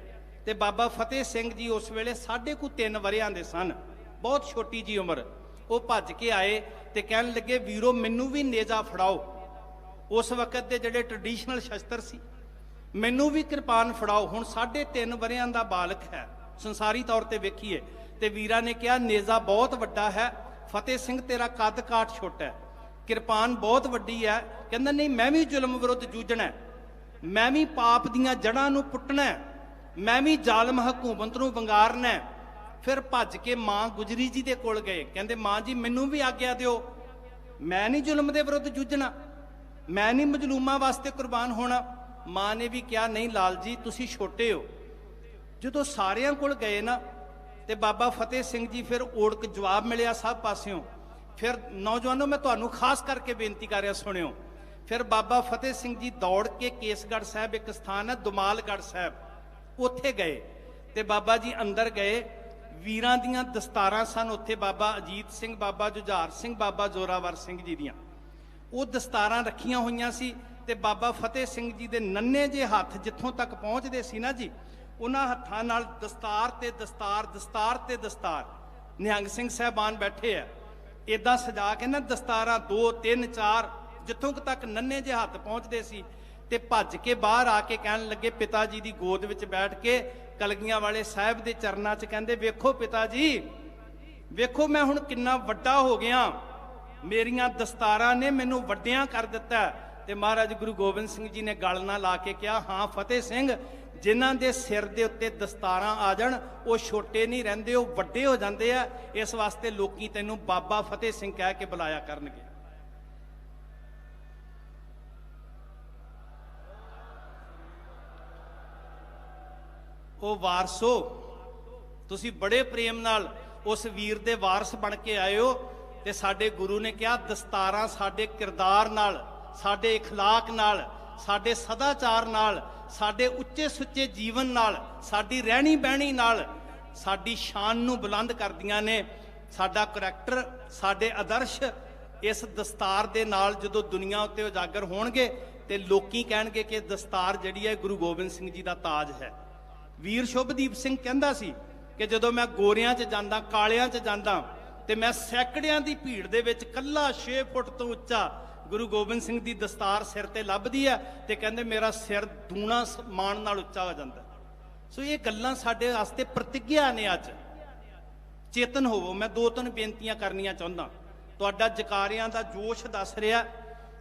ਤੇ ਬਾਬਾ ਫਤਿਹ ਸਿੰਘ ਜੀ ਉਸ ਵੇਲੇ 3.5 ਵਰਿਆਂ ਦੇ ਸਨ, ਬਹੁਤ ਛੋਟੀ ਜੀ ਉਮਰ। ਉਹ ਭੱਜ ਕੇ ਆਏ ਤੇ ਕਹਿਣ ਲੱਗੇ, ਵੀਰੋ ਮੈਨੂੰ ਵੀ ਨੇਜ਼ਾ ਫੜਾਓ। ਉਸ ਵਕਤ ਦੇ ਜਿਹੜੇ ਟ੍ਰੈਡੀਸ਼ਨਲ ਸ਼ਸਤਰ ਸੀ, ਮੈਨੂੰ ਵੀ ਕਿਰਪਾਨ ਫੜਾਓ। ਹੁਣ 3.5 ਵਰਿਆਂ ਦਾ ਬਾਲਕ ਹੈ, ਸੰਸਾਰੀ ਤੌਰ ਤੇ ਵੇਖੀਏ। ਤੇ ਵੀਰਾਂ ਨੇ ਕਿਹਾ, ਨੇਜ਼ਾ ਬਹੁਤ ਵੱਡਾ ਹੈ, ਫਤਿਹ ਸਿੰਘ ਤੇਰਾ ਕੱਦ ਕਾਠ ਛੋਟਾ ਹੈ, ਕਿਰਪਾਨ ਬਹੁਤ ਵੱਡੀ ਹੈ। ਕਹਿੰਦਾ ਨਹੀਂ, ਮੈਂ ਵੀ ਜ਼ੁਲਮ ਵਿਰੁੱਧ ਜੂਝਣਾ, ਮੈਂ ਵੀ ਪਾਪ ਦੀਆਂ ਜੜ੍ਹਾਂ ਨੂੰ ਪੁੱਟਣਾ, ਮੈਂ ਵੀ ਜ਼ਾਲਮ ਹਕੂਮਤ ਨੂੰ ਵੰਗਾਰਨਾ। ਫਿਰ ਭੱਜ ਕੇ ਮਾਂ ਗੁਜਰੀ ਜੀ ਦੇ ਕੋਲ ਗਏ। ਕਹਿੰਦੇ, ਮਾਂ ਜੀ ਮੈਨੂੰ ਵੀ ਆਗਿਆ ਦਿਓ, ਮੈਂ ਨਹੀਂ ਜ਼ੁਲਮ ਦੇ ਵਿਰੁੱਧ ਜੂਝਣਾ, ਮੈਂ ਨਹੀਂ ਮਜ਼ਲੂਮਾਂ ਵਾਸਤੇ ਕੁਰਬਾਨ ਹੋਣਾ। ਮਾਂ ਨੇ ਵੀ ਕਿਹਾ, ਨਹੀਂ ਲਾਲ ਜੀ ਤੁਸੀਂ ਛੋਟੇ ਹੋ। ਜਦੋਂ ਸਾਰਿਆਂ ਕੋਲ ਗਏ ਨਾ, ਤੇ ਬਾਬਾ ਫਤਿਹ ਸਿੰਘ ਜੀ ਫਿਰ ਓੜਕ ਜਵਾਬ ਮਿਲਿਆ ਸਭ ਪਾਸਿਓਂ। ਫਿਰ ਨੌਜਵਾਨੋ, ਮੈਂ ਤੁਹਾਨੂੰ ਖਾਸ ਕਰਕੇ ਬੇਨਤੀ ਕਰ ਰਿਹਾ, ਸੁਣਿਓ। ਫਿਰ ਬਾਬਾ ਫਤਿਹ ਸਿੰਘ ਜੀ ਦੌੜ ਕੇ ਕੇਸਗੜ੍ਹ ਸਾਹਿਬ, ਇੱਕ ਸਥਾਨ ਹੈ ਦੁਮਾਲਗੜ੍ਹ ਸਾਹਿਬ, ਉੱਥੇ ਗਏ। ਤੇ ਬਾਬਾ ਜੀ ਅੰਦਰ ਗਏ, ਵੀਰਾਂ ਦੀਆਂ ਦਸਤਾਰਾਂ ਸਨ ਉੱਥੇ, ਬਾਬਾ ਅਜੀਤ ਸਿੰਘ, ਬਾਬਾ ਜੁਝਾਰ ਸਿੰਘ, ਬਾਬਾ ਜ਼ੋਰਾਵਰ ਸਿੰਘ ਜੀ ਦੀਆਂ ਉਹ ਦਸਤਾਰਾਂ ਰੱਖੀਆਂ ਹੋਈਆਂ ਸੀ। ਤੇ ਬਾਬਾ ਫਤਿਹ ਸਿੰਘ ਜੀ ਦੇ ਨੰਨੇ ਜੇ ਹੱਥ ਜਿੱਥੋਂ ਤੱਕ ਪਹੁੰਚਦੇ ਸੀ ਨਾ ਜੀ, ਉਹਨਾਂ ਹੱਥਾਂ ਨਾਲ ਦਸਤਾਰ ਤੇ ਦਸਤਾਰ, ਦਸਤਾਰ ਤੇ ਦਸਤਾਰ। ਨਿਹੰਗ ਸਿੰਘ ਸਾਹਿਬਾਨ ਬੈਠੇ ਆ, ਏਦਾਂ ਸਜਾ ਕੇ ਨਾ ਦਸਤਾਰਾਂ 2 3 4 ਜਿੱਥੋਂ ਤੱਕ ਨੰਨੇ ਜੇ ਹੱਥ ਪਹੁੰਚਦੇ ਸੀ। ਤੇ ਭੱਜ ਕੇ ਬਾਹਰ ਆ ਕੇ ਕਹਿਣ ਲੱਗੇ, ਪਿਤਾ ਜੀ ਦੀ ਗੋਦ ਵਿੱਚ ਬੈਠ ਕੇ ਕਲਗੀਆਂ ਵਾਲੇ ਸਾਹਿਬ ਦੇ ਚਰਨਾਂ 'ਚ ਕਹਿੰਦੇ, ਵੇਖੋ ਪਿਤਾ ਜੀ, ਵੇਖੋ ਮੈਂ ਹੁਣ ਕਿੰਨਾ ਵੱਡਾ ਹੋ ਗਿਆ, ਮੇਰੀਆਂ ਦਸਤਾਰਾਂ ਨੇ ਮੈਨੂੰ ਵੱਡਿਆਂ ਕਰ ਦਿੱਤਾ। ਤੇ ਮਹਾਰਾਜ ਗੁਰੂ ਗੋਬਿੰਦ ਸਿੰਘ ਜੀ ਨੇ ਗਲ ਨਾਲ ਲਾ ਕੇ ਕਿਹਾ, ਹਾਂ ਫਤਿਹ ਸਿੰਘ, ਜਿਨ੍ਹਾਂ ਦੇ ਸਿਰ ਦੇ ਉੱਤੇ ਦਸਤਾਰਾਂ ਆ ਜਾਣ, ਉਹ ਛੋਟੇ ਨਹੀਂ ਰਹਿੰਦੇ, ਉਹ ਵੱਡੇ ਹੋ ਜਾਂਦੇ ਆ। ਇਸ ਵਾਸਤੇ ਲੋਕੀ ਤੈਨੂੰ ਬਾਬਾ ਫਤਿਹ ਸਿੰਘ ਕਹਿ ਕੇ ਬੁਲਾਇਆ ਕਰਨਗੇ। ਉਹ ਵਾਰਸੋ, ਤੁਸੀਂ ਬੜੇ ਪ੍ਰੇਮ ਨਾਲ ਉਸ ਵੀਰ ਦੇ ਵਾਰਸ ਬਣ ਕੇ ਆਏ ਹੋ। ਤੇ ਸਾਡੇ ਗੁਰੂ ਨੇ ਕਿਹਾ, ਦਸਤਾਰਾਂ ਸਾਡੇ ਕਿਰਦਾਰ ਨਾਲ, ਸਾਡੇ ਇਖਲਾਕ ਨਾਲ, ਸਾਡੇ ਸਦਾਚਾਰ ਨਾਲ, ਸਾਡੇ ਉੱਚੇ ਸੁੱਚੇ ਜੀਵਨ ਨਾਲ, ਸਾਡੀ ਰਹਿਣੀ ਬਹਿਣੀ ਨਾਲ ਸਾਡੀ ਸ਼ਾਨ ਨੂੰ ਬੁਲੰਦ ਕਰਦੀਆਂ ਨੇ। ਸਾਡਾ ਕਰੈਕਟਰ, ਸਾਡੇ ਆਦਰਸ਼ ਇਸ ਦਸਤਾਰ ਦੇ ਨਾਲ ਜਦੋਂ ਦੁਨੀਆ ਉੱਤੇ ਉਜਾਗਰ ਹੋਣਗੇ, ਤੇ ਲੋਕੀ ਕਹਿਣਗੇ ਕਿ ਦਸਤਾਰ ਜਿਹੜੀ ਹੈ ਗੁਰੂ ਗੋਬਿੰਦ ਸਿੰਘ ਜੀ ਦਾ ਤਾਜ ਹੈ। ਵੀਰ ਸ਼ੁਭਦੀਪ ਸਿੰਘ ਕਹਿੰਦਾ ਸੀ ਕਿ ਜਦੋਂ ਮੈਂ ਗੋਰਿਆਂ 'ਚ ਜਾਂਦਾ, ਕਾਲਿਆਂ 'ਚ ਜਾਂਦਾ, ਤੇ ਮੈਂ ਸੈਂਕੜਿਆਂ ਦੀ ਭੀੜ ਦੇ ਵਿੱਚ ਕੱਲਾ 6 ਫੁੱਟ ਤੋਂ ਉੱਚਾ ਗੁਰੂ ਗੋਬਿੰਦ ਸਿੰਘ ਦੀ ਦਸਤਾਰ ਸਿਰ ਤੇ ਲੱਭਦੀ ਆ, ਤੇ ਕਹਿੰਦੇ ਮੇਰਾ ਸਿਰ ਦੂਣਾ ਮਾਣ ਨਾਲ ਉੱਚਾ ਹੋ ਜਾਂਦਾ। ਸੋ ਇਹ ਗੱਲਾਂ ਸਾਡੇ ਵਾਸਤੇ ਪ੍ਰਤਿੱਗਿਆ ਨੇ। ਅੱਜ ਚੇਤਨ ਹੋਵੋ। ਮੈਂ 2-3 ਬੇਨਤੀਆਂ ਕਰਨੀਆਂ ਚਾਹੁੰਦਾ। ਤੁਹਾਡਾ ਜਕਾਰਿਆਂ ਦਾ ਜੋਸ਼ ਦੱਸ ਰਿਹਾ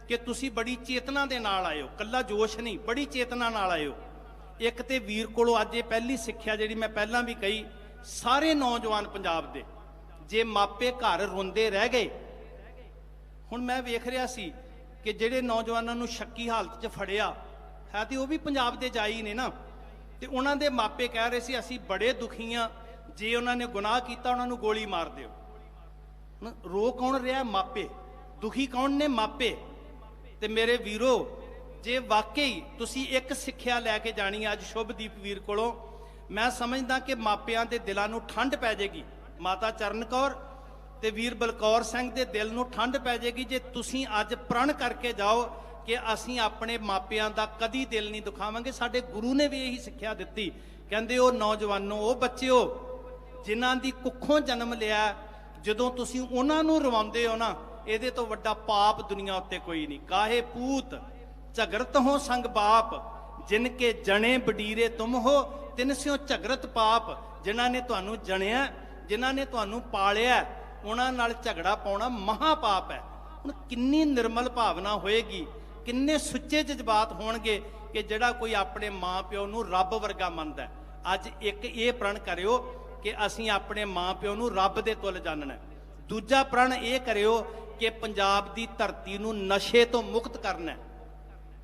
ਕਿ ਤੁਸੀਂ ਬੜੀ ਚੇਤਨਾ ਦੇ ਨਾਲ ਆਏ ਹੋ, ਕੱਲਾ ਜੋਸ਼ ਨਹੀਂ, ਬੜੀ ਚੇਤਨਾ ਨਾਲ ਆਏ ਹੋ। ਇੱਕ ਤੇ ਵੀਰ ਕੋਲੋਂ ਅੱਜ ਇਹ ਪਹਿਲੀ ਸਿੱਖਿਆ ਜਿਹੜੀ ਮੈਂ ਪਹਿਲਾਂ ਵੀ ਕਹੀ, ਸਾਰੇ ਨੌਜਵਾਨ ਪੰਜਾਬ ਦੇ, ਜੇ ਮਾਪੇ ਘਰ ਰੋਂਦੇ ਰਹਿ ਗਏ। ਹੁਣ ਮੈਂ ਵੇਖ ਰਿਹਾ ਸੀ ਕਿ ਜਿਹੜੇ ਨੌਜਵਾਨਾਂ ਨੂੰ ਸ਼ੱਕੀ ਹਾਲਤ 'ਚ ਫੜਿਆ ਹੈ, ਤੇ ਉਹ ਵੀ ਪੰਜਾਬ ਦੇ ਜਾਈ ਨੇ ਨਾ, ਤੇ ਉਹਨਾਂ ਦੇ ਮਾਪੇ ਕਹਿ ਰਹੇ ਸੀ ਅਸੀਂ ਬੜੇ ਦੁਖੀ ਆ, ਜੇ ਉਹਨਾਂ ਨੇ ਗੁਨਾਹ ਕੀਤਾ ਉਹਨਾਂ ਨੂੰ ਗੋਲੀ ਮਾਰ ਦਿਓ। ਹੁਣ ਰੋ ਕੌਣ ਰਿਹਾ? ਮਾਪੇ। ਦੁਖੀ ਕੌਣ ਨੇ? ਮਾਪੇ। ਤੇ ਮੇਰੇ ਵੀਰੋ, ਜੇ ਵਾਕਈ ਤੁਸੀਂ ਇੱਕ ਸਿੱਖਿਆ ਲੈ ਕੇ ਜਾਣੀ ਅੱਜ ਸ਼ੁਭਦੀਪ ਵੀਰ ਕੋਲੋਂ, ਮੈਂ ਸਮਝਦਾ ਕਿ ਮਾਪਿਆਂ ਦੇ ਦਿਲਾਂ ਨੂੰ ਠੰਡ ਪੈ ਜਾਏਗੀ। ਮਾਤਾ ਚਰਨ ਕੌਰ ਤੇ ਵੀਰ ਬਲਕੌਰ ਸਿੰਘ ਦੇ ਦਿਲ ਨੂੰ ਠੰਡ ਪੈ ਜਾਏਗੀ ਜੇ ਤੁਸੀਂ ਅੱਜ ਪ੍ਰਣ ਕਰਕੇ ਜਾਓ ਕਿ ਅਸੀਂ ਆਪਣੇ ਮਾਪਿਆਂ ਦਾ ਕਦੀ ਦਿਲ ਨਹੀਂ ਦੁਖਾਵਾਂਗੇ। ਸਾਡੇ ਗੁਰੂ ਨੇ ਵੀ ਇਹੀ ਸਿੱਖਿਆ ਦਿੱਤੀ, ਕਹਿੰਦੇ ਉਹ ਨੌਜਵਾਨੋ, ਉਹ ਬੱਚਿਓ ਜਿਨ੍ਹਾਂ ਦੀ ਕੁੱਖੋਂ ਜਨਮ ਲਿਆ, ਜਦੋਂ ਤੁਸੀਂ ਉਹਨਾਂ ਨੂੰ ਰਵਾਉਂਦੇ ਹੋ ਨਾ, ਇਹਦੇ ਤੋਂ ਵੱਡਾ ਪਾਪ ਦੁਨੀਆ ਉੱਤੇ ਕੋਈ ਨਹੀਂ। ਕਾਹੇ ਪੂਤ ਝਗਰਤ ਹੋ ਸੰਗ ਬਾਪ, ਜਿਨ ਕੇ ਜਣੇ ਬਡੀਰੇ ਤੁਮ ਹੋ, ਤਿਨ ਸਿਓ ਝਗਰਤ ਪਾਪ। ਜਿਨ੍ਹਾਂ ਨੇ ਤੁਹਾਨੂੰ ਜਣਿਆ, ਜਿਨ੍ਹਾਂ ਨੇ ਤੁਹਾਨੂੰ ਪਾਲਿਆ, ਉਹਨਾਂ ਨਾਲ ਝਗੜਾ ਪਾਉਣਾ ਮਹਾ ਪਾਪ ਹੈ। ਹੁਣ ਕਿੰਨੀ ਨਿਰਮਲ ਭਾਵਨਾ ਹੋਏਗੀ, ਕਿੰਨੇ ਸੁੱਚੇ ਜਜ਼ਬਾਤ ਹੋਣਗੇ ਕਿ ਜਿਹੜਾ ਕੋਈ ਆਪਣੇ ਮਾਂ ਪਿਓ ਨੂੰ ਰੱਬ ਵਰਗਾ ਮੰਨਦਾ। ਅੱਜ ਇੱਕ ਇਹ ਪ੍ਰਣ ਕਰਿਓ कि असीं अपने माँ प्यो नूं रब दे तुल जानना है। दूजा प्रण ये करियो कि पंजाब दी धरती नूं नशे तो मुक्त करना है।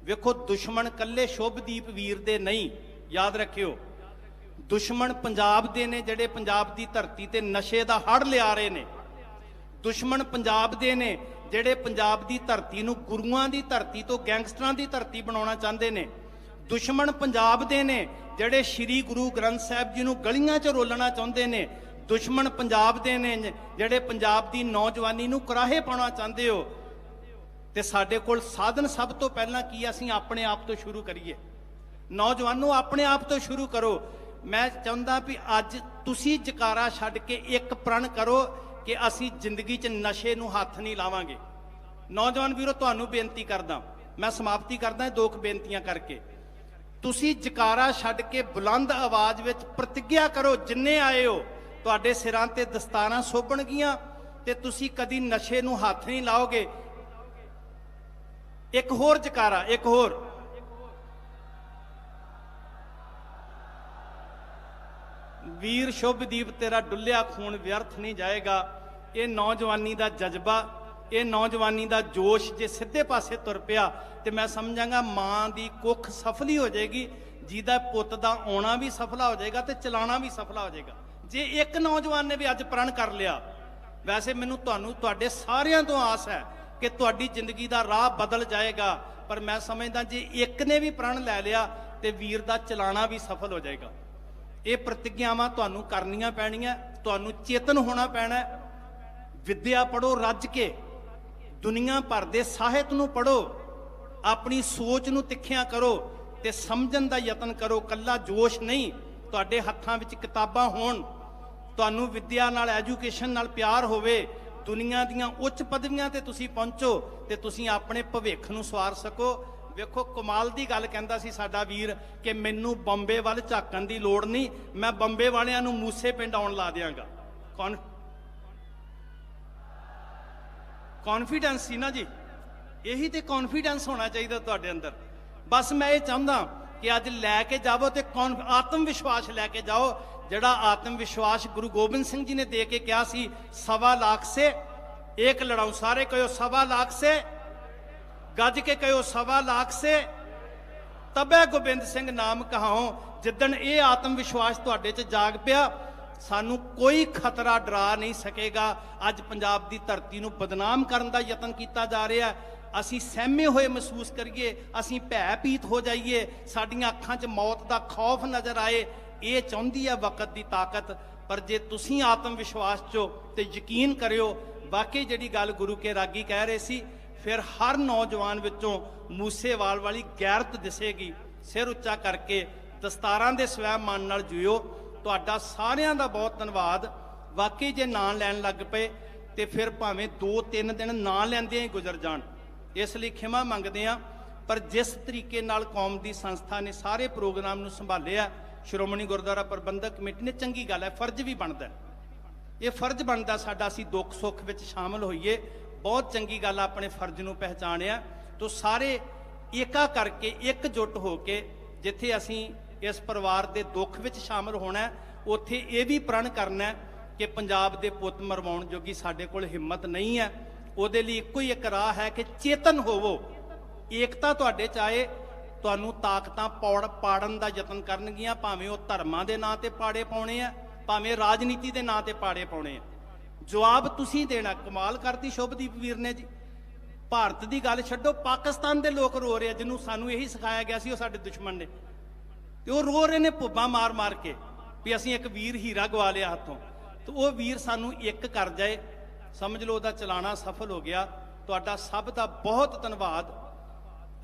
वेखो दुश्मन कल्ले शुभदीप वीर दे नहीं, याद रखियो, दुश्मन पंजाब दे ने जिहड़े पंजाब दी धरती ते नशे दा हड़ लिया रहे ने। दुश्मन पंजाब दे ने जिहड़े पंजाब दी धरती नूं गुरुआं दी धरती तो गैंगस्टरां दी धरती बनाउणा चाहुंदे ने। दुश्मन पंजाब दे ने जिहड़े श्री गुरु ग्रंथ साहिब जी नूं गलियां च रोलना चाहुंदे ने। दुश्मन पंजाब दे ने जिहड़े पंजाब दी नौजवानी नूं कराहे पाउणा चाहुंदे हो। ते साडे कोल साधन सब तो पहलां की असीं अपने आप तो शुरू करिए। नौजवानों अपने आप तो शुरू करो। मैं चाहुंदा भी अज तुसीं जकारा छड्ड के एक प्रण करो कि असीं जिंदगी च नशे नूं हत्थ नहीं लावांगे। नौजवान वीरो तुहानूं बेनती करदा, मैं समाप्ति करदा दो बेनतियां करके। तुसीं जकारा छड्ड के बुलंद आवाज़ विच प्रतिज्ञा करो, जिन्ने आए हो तुहाडे सिरां ते दस्तारां सोभणगीਆਂ ते तुसीं कदी नशे नूं हत्थ नहीं लाओगे। एक होर जकारा, एक होर। वीर शुभदीप तेरा डुੱਲਿਆ खून व्यर्थ नहीं जाएगा। ये नौजवानी का जज्बा, ये नौजवानी का जोश जे सीधे पासे तुर पिया तो मैं समझांगा माँ की कुख सफल ही हो जाएगी, जिहदा पुत का आउणा भी सफला हो जाएगा तो चलाना भी सफला हो जाएगा। जे एक नौजवान ने भी अज प्रण कर लिया, वैसे मैनूं तुहानूं तुहाडे सारियां तो आस है कि तुहाडी जिंदगी का राह बदल जाएगा। पर मैं समझदा जे एक ने भी प्रण लै लिया तो वीर का चलाना भी सफल हो जाएगा। ये प्रतिज्ञावां तुहानूं करनियां पैणीਆਂ, तुहानूं चेतन होना पैना। विद्या पढ़ो रज के, दुनिया भर के ਸਾਹਿਤ नूं पढ़ो, अपनी सोच नूं तिखिया करो ते समझण दा यतन करो। कल्ला जोश नहीं, तुहाडे हत्थां विच किताबां होण, तुहानूं विद्या नाल एजुकेशन नाल प्यार होवे, दुनिया दीयां उच्च पदवियां ते तुसीं पहुंचो ते तुसीं अपने भविख नूं सवार सको। वेखो कमाल दी गल कहंदा सी साडा वीर कि मैनूं बंबे वाल झाकण दी लोड़ नहीं, मैं बंबे वालियां नूं मूसे पिंड आउण ला दिआंगा। कॉन्फिडेंस सी ना जी, यही तो कॉन्फिडेंस होना चाहिए तुहाडे अंदर। बस मैं ये चाहुंदा कि अज लैके जाओ तो आत्म विश्वास लैके जाओ, जिहड़ा आत्म विश्वास गुरु गोबिंद सिंह जी ने दे के कहा सी, 1.25 लाख से एक लड़ाऊं। सारे कहो 1.25 लाख से, गज के कहो 1.25 लाख से, तबे गोबिंद सिंह नाम कहाओ। जिदन ये आत्म विश्वास तुहाडे च जाग पिया, सानू कोई खतरा डरा नहीं सकेगा। अज पंजाब की धरती नूं बदनाम करन दा यतन किया जा रहा है। असीं सहमे हुए महसूस करिए, असीं भैभीत हो जाइए, साडियां अखां च मौत का खौफ नज़र आए। ये चाहुंदी है वक्त की ताकत। पर जे तुसीं आत्म विश्वास चो ते यकीन करियो, वाकई जिहड़ी गल गुरु के रागी कह रहे सी, फिर हर नौजवान विचों मूसेवाल वाली गैरत दिसेगी। सिर उच्चा करके दस्तारां दे स्वैमान नाल जुओ। तुहाडा सारियां दा बहुत धन्नवाद। वाकई जे नां लैण लग पे तो फिर भावें 2-3 दिन नां लैंदियां ही गुजर जाण, इसलिए खिमा मंगदे आ। पर जिस तरीके नाल कौम की संस्था ने सारे प्रोग्राम नूं संभालिया, श्रोमणी गुरुद्वारा प्रबंधक कमेटी ने, चंगी गल है, फर्ज भी बनता है। ये फर्ज बनता साडा, असीं दुख सुख विच शामिल होइए, बहुत चंगी गल, अपने फर्ज नूं पहचानिया। तो सारे एका करके एकजुट हो के जिथे असीं इस परिवार के दुख विच शामिल होना, उत्थे ये भी प्रण करना कि पंजाब के पुत मरवाउण जोगी साडे कोल हिम्मत नहीं है। उहदे लई इक्को ही एक राह है कि चेतन होवो, एकता तुहाडे च आए। तुहानूं ताकतां पाड़न का यतन करनगियां, भावें वो धर्मां दे नां ते पाड़े पाउणे आ, भावें राजनीति के नां ते पाड़े पाउणे आ। जवाब तुसीं देना। कमाल करती शुभदीप वीर ने जी। भारत की गल छड्डो, पाकिस्तान के लोग रो रहे, जिन्होंने सानूं यही सिखाया गया सी, वो साडे दुश्मन ने, तो वो रो रहे ने भुब्बां मार मार के भी असीं एक वीर हीरा गवा लिया हाथों। तो वो वीर सानूं एक कर जाए, समझ लो उहदा चलाना सफल हो गया। तुहाडा सब दा बहुत धन्नवाद।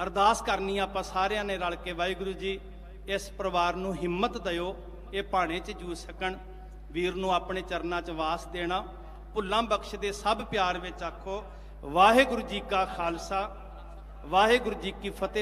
अरदास करनी आपां सारिआं ने रल के, वाहिगुरू जी इस परिवार नूं हिम्मत दिओ, ये भाणे च जूझ सकण, वीर नूं अपने चरनां च वास देना, भुल्लां बख्श दे, सब प्यार विच आखो वाहिगुरू जी का खालसा, वाहिगुरू जी की फतेह।